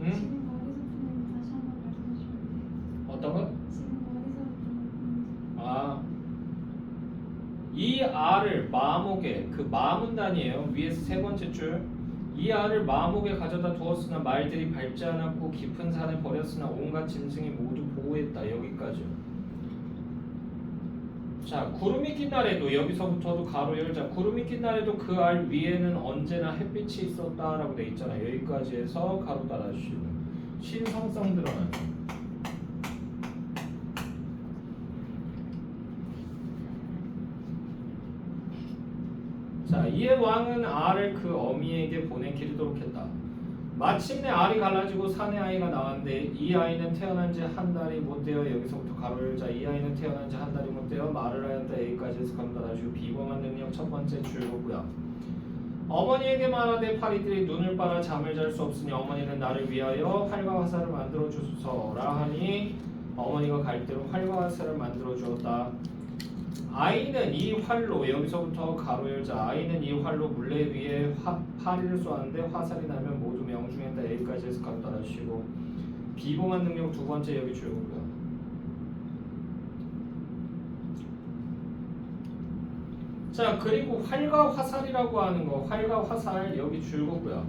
응? 지금 머리서부터 다시 한번 말씀해 주시면 돼요. 어떤 거? 지금 머리서부터 아, 이 알을 마목에 그 마문단이에요. 위에서 세 번째 줄. 이 알을 마목에 가져다 두었으나 말들이 밟지 않았고 깊은 산에 버렸으나 온갖 짐승이 모두 보호했다. 여기까지. 자, 구름이 낀 날에도 여기서부터도 가로 열자 구름이 낀 날에도 그 알 위에는 언제나 햇빛이 있었다라고 돼 있잖아요. 여기까지 해서 가로 닫아주시고 신성성 드러나요. 자, 이에 왕은 알을 그 어미에게 보내 기르도록 했다. 마침내 알이 갈라지고 산의 아이가 나왔는데 이 아이는 태어난 지 한 달이 못 되어 여기서부터 가로 열자 이 아이는 태어난 지 한 달이 못 되어 말을 하였다. 여기까지 해서 가로 닫아주고 비범한 능력 첫 번째 줄거고요. 어머니에게 말하되 파리들이 눈을 빨아 잠을 잘 수 없으니 어머니는 나를 위하여 활과 화살을 만들어 주소서라 하니 어머니가 갈대로 활과 화살을 만들어 주었다. 아이는 이 활로 여기서부터 가로 열자 아이는 이 활로 물레 위에 파리를 쏘았는데 화살이 나면 모두 명중했다. 여기까지 해서 가로 따라주시고 비범한 능력 두 번째 여기 줄고요. 자 그리고 활과 화살이라고 하는 거 활과 화살 여기 줄고요.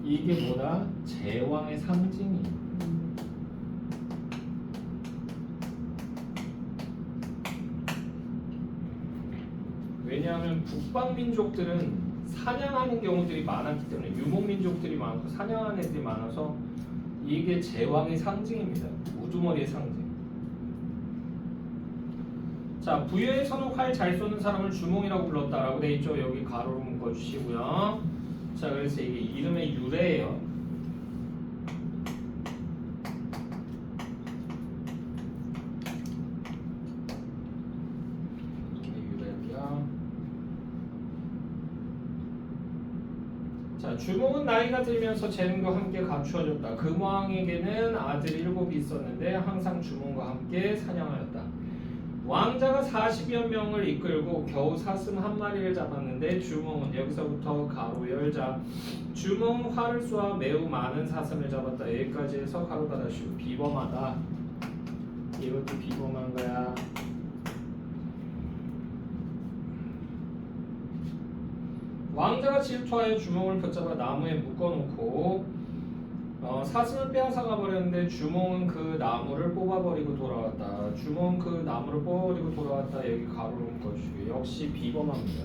이게 뭐다? 제왕의 상징이에요. 왜냐하면 북방 민족들은 사냥하는 경우들이 많았기 때문에 유목민족들이 많고 사냥하는 애들이 많아서 이게 제왕의 상징입니다. 우두머리의 상징. 자 부여에서는 활 잘 쏘는 사람을 주몽이라고 불렀다라고 돼 있죠. 여기 가로로 묶어주시고요. 자 그래서 이게 이름의 유래예요. 자, 주몽은 나이가 들면서 재능도 함께 갖추어졌다. 금왕에게는 아들이 7이 있었는데 항상 주몽과 함께 사냥하였다. 왕자가 40여 명을 이끌고 겨우 사슴 한 마리를 잡았는데 주몽은 여기서부터 가로 열자 주몽 활을 쏘아 매우 많은 사슴을 잡았다. 여기까지 해서 가로 닫아주고 비범하다. 이것도 비범한 거야. 왕자가 질투하여 주몽을 붙잡아 나무에 묶어놓고 사슴을 빼앗아가 버렸는데 주몽은 그 나무를 뽑아버리고 돌아왔다. 주몽은 그 나무를 뽑아버리고 돌아왔다. 여기 가로로 묶어주시고 역시 비범합니다.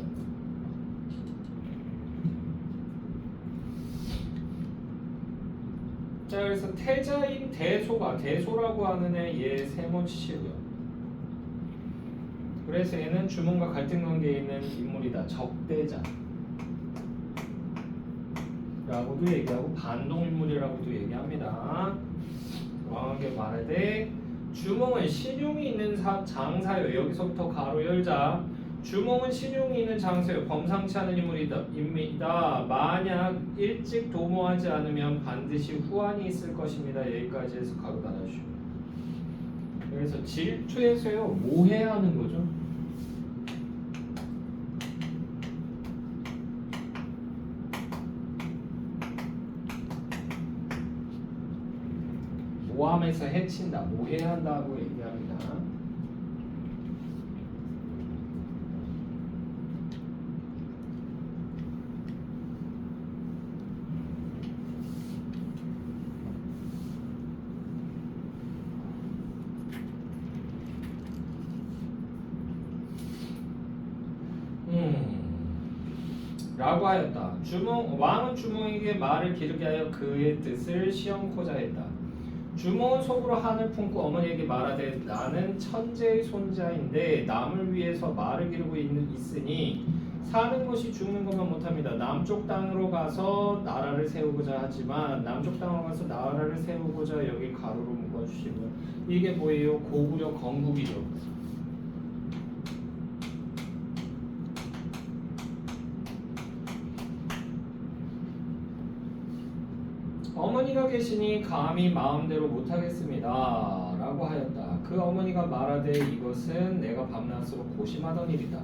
자 그래서 태자인 대소라고 하는 얘 세모치시고요. 그래서 얘는 주몽과 갈등 관계에 있는 인물이다. 적대자 라고도 얘기하고 반동인물이라고도 얘기합니다. 정확하게 말하되 주몽은 신용이 있는 장사요. 여기서부터 가로 열자 주몽은 신용이 있는 장사요. 범상치 않은 인물이다. 만약 일찍 도모하지 않으면 반드시 후환이 있을 것입니다. 여기까지 해서 가로 닫아주시고 그래서 질투해서요. 모해하는 거죠. 모함에서 해친다, 모해한다고 얘기합니다. 라고 하였다. 왕은 주몽에게 말을 기르게 하여 그의 뜻을 시험코자 했다. 주몽은 속으로 한을 품고 어머니에게 말하되 나는 천재의 손자인데 남을 위해서 말을 기르고 있으니 사는 것이 죽는 것만 못합니다. 남쪽 땅으로 가서 나라를 세우고자 하지만 남쪽 땅으로 가서 나라를 세우고자 여기 가로로 묶어주시고요. 이게 뭐예요? 고구려 건국이죠. 어머니가 계시니 감히 마음대로 못하겠습니다 라고 하였다. 그 어머니가 말하되 이것은 내가 밤낮으로 고심하던 일이다.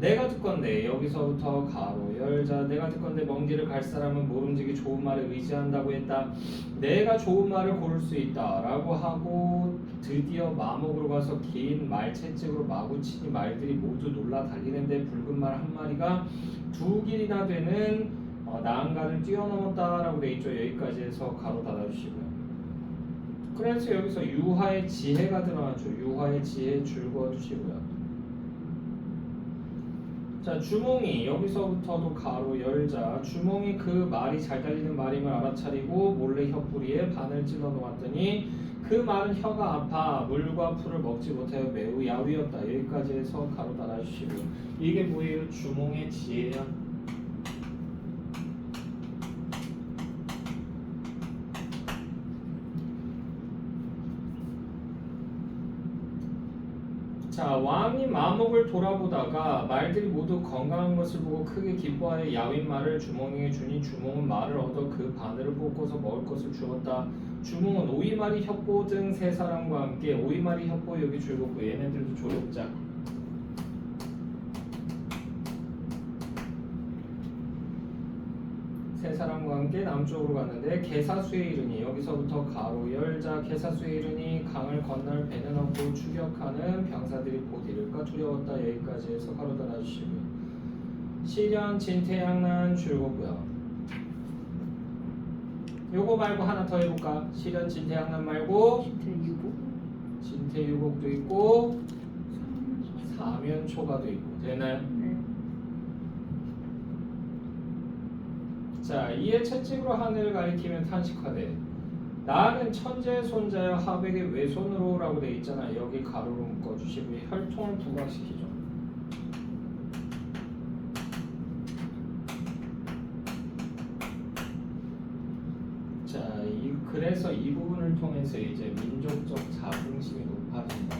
내가 듣건대 여기서부터 가로 열자 내가 듣건대 먼 길을 갈 사람은 모름지기 좋은 말을 의지한다고 했다. 내가 좋은 말을 고를 수 있다 라고 하고 드디어 마목으로 가서 긴 말채찍으로 마구 치니 말들이 모두 놀라 달리는데 붉은 말 한 마리가 2길이나 되는 나안간을 뛰어넘었다라고 돼 있죠. 여기까지 해서 가로 닫아주시고요. 그래서 여기서 유화의 지혜가 들어가죠. 유화의 지혜 줄 그어주시고요. 자 주몽이 여기서부터도 가로 열자 주몽이 그 말이 잘 달리는 말임을 알아차리고 몰래 혀뿌리에 바늘 찔러 놓았더니 그 말은 혀가 아파 물과 풀을 먹지 못하여 매우 야위었다. 여기까지 해서 가로 닫아주시고요. 이게 뭐예요? 주몽의 지혜야. 자 왕이 마목을 돌아보다가 말들이 모두 건강한 것을 보고 크게 기뻐하여 야윈 말을 주몽에게 주니 주몽은 말을 얻어 그 바늘을 뽑고서 먹을 것을 주었다. 주몽은 오이마리 혁보 등 세 사람과 함께 오이마리 혁보 여기 즐겁고 얘네들도 조력자. 세 사람과 함께 남쪽으로 갔는데 게사수에 이르니 여기서부터 가로 열자 게사수에 이르니 강을 건널 배는 없고 추격하는 병사들이 곧 이를까 두려웠다. 여기까지 해서 가로 달아주시고요. 시련 진태양난 줄고고요. 요거 말고 하나 더 해볼까? 시련 진태양난 말고 진태유보? 진태유곡도 있고 사면초가도 있고 되나요? 네. 자, 이에 채찍으로 하늘을 가리키면 탄식하되 나는 천재의 손자여 하백의 외손으로 라고 돼 있잖아. 여기 가로로 묶어주시고 혈통을 부각시키죠. 자, 그래서 이 부분을 통해서 이제 민족적 자긍심이 높아진다.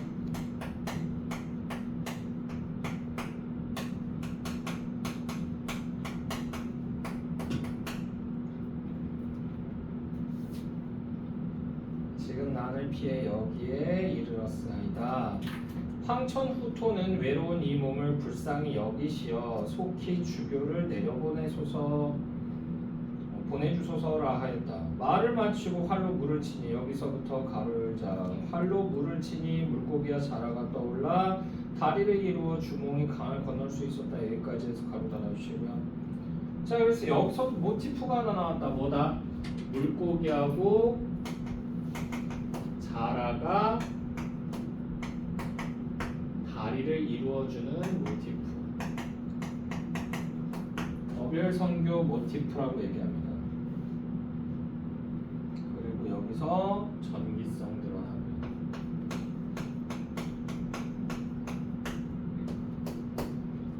지금 난을 피해 여기에 이르렀사이다. 황천후토는 외로운 이 몸을 불쌍히 여기시어 속히 주교를 보내주소서라 하였다. 말을 마치고 활로 물을 치니 여기서부터 가로 열자 활로 물을 치니 물고기와 자라가 떠올라 다리를 이루어 주몽이 강을 건널 수 있었다. 여기까지 해서 가로 달아주시고요. 자, 그래서 여기서 모티프가 하나 나왔다. 뭐다? 물고기하고 자라가 다리를 이루어주는 모티프. 어별선교 모티프라고 얘기합니다. 그리고 여기서 전기성 드러나고요.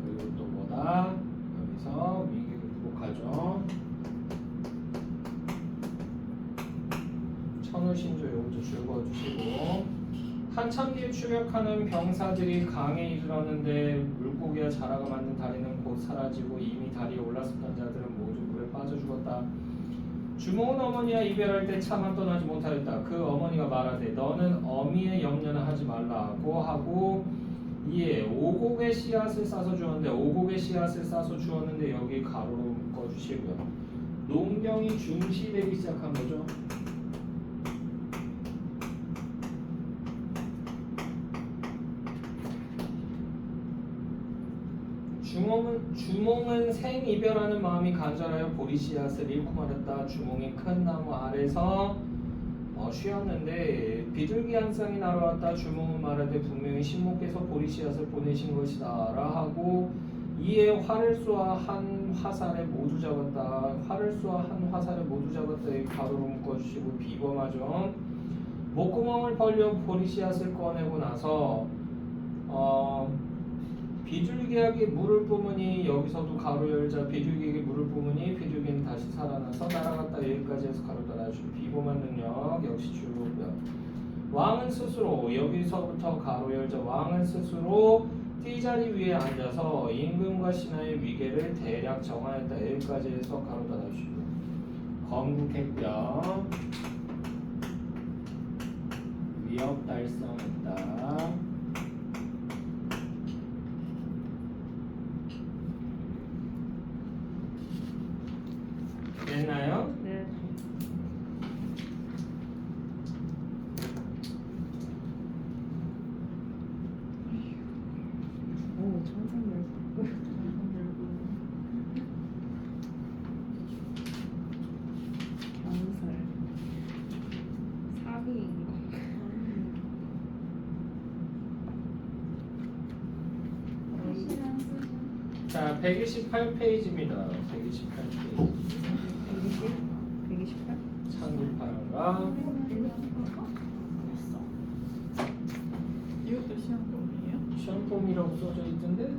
그리고 또 뭐다? 여기서 위기를 극복하죠. 천우신조 요것도 줄거주시고 한참 뒤에 추격하는 병사들이 강에 이르렀는데 물고기와 자라가 만든 다리는 곧 사라지고 이미 다리에 올랐었던 자들은 모두 물에 빠져 죽었다. 주몽은 어머니와 이별할 때 차마 떠나지 못하였다. 그 어머니가 말하되 너는 어미의 염려는 하지 말라고 하고 이에 오곡의 씨앗을 싸서 주었는데 여기 가로로 묶어주시고요. 농경이 중시되기 시작한 거죠. 주몽은 생이별하는 마음이 간절하여 보리씨앗을 잃고 말았다. 주몽이 큰 나무 아래서 쉬었는데 비둘기 한 쌍이 날아왔다. 주몽은 말하되 분명히 신모께서 보리씨앗을 보내신 것이다 라 하고 이에 활을 쏘아 한 화살에 모두 잡았다. 이 가로로 묶어주시고 비범하죠. 목구멍을 벌려 보리씨앗을 꺼내고 나서 비둘기에게 물을 뿜으니 여기서도 가로 열자 비둘기에게 물을 뿜으니 비둘기는 다시 살아나서 날아갔다. 여기까지 해서 가로 달아주고 비범한 능력 역시 줄고요. 왕은 스스로 여기서부터 가로 열자 왕은 스스로 띠자리 위에 앉아서 임금과 신하의 위계를 대략 정하였다. 여기까지 해서 가로 달아주시고 건국했고요. 위협 달성했다. 됐나요? 네. 오, 천상열. 경설. 사비인 거. 자, 128페이지입니다. 128페이지. 128? 창립하는가? 이것도 시험범이에요? 시험폼이라고 써져 있던데?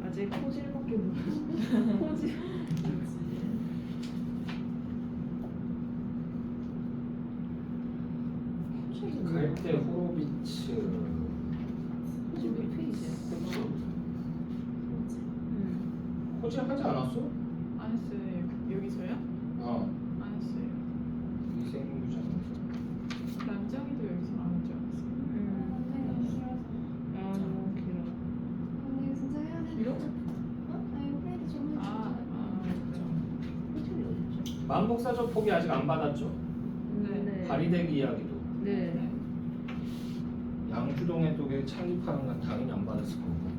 아직 포질밖에 모르겠어. 포질. 갈 때 호로비츠. 지금 몇 페이지야? 그렇죠. 음. 호재 하지 않았어? 안 했어요. 여기서요? 어. 안 했어요. 위생유전자. 남정이도 여기서 안 하지 않았어요? 아 너무 길어. 이거 진짜 해야 돼. 길어? 아 이거 프레드 정말 그렇죠. 만복사조 포기 아직 안 받았죠? 네. 바리대기 이야기도. 네. 양주동의 독에 찰리파는 건 당연히 안 받았을 거고.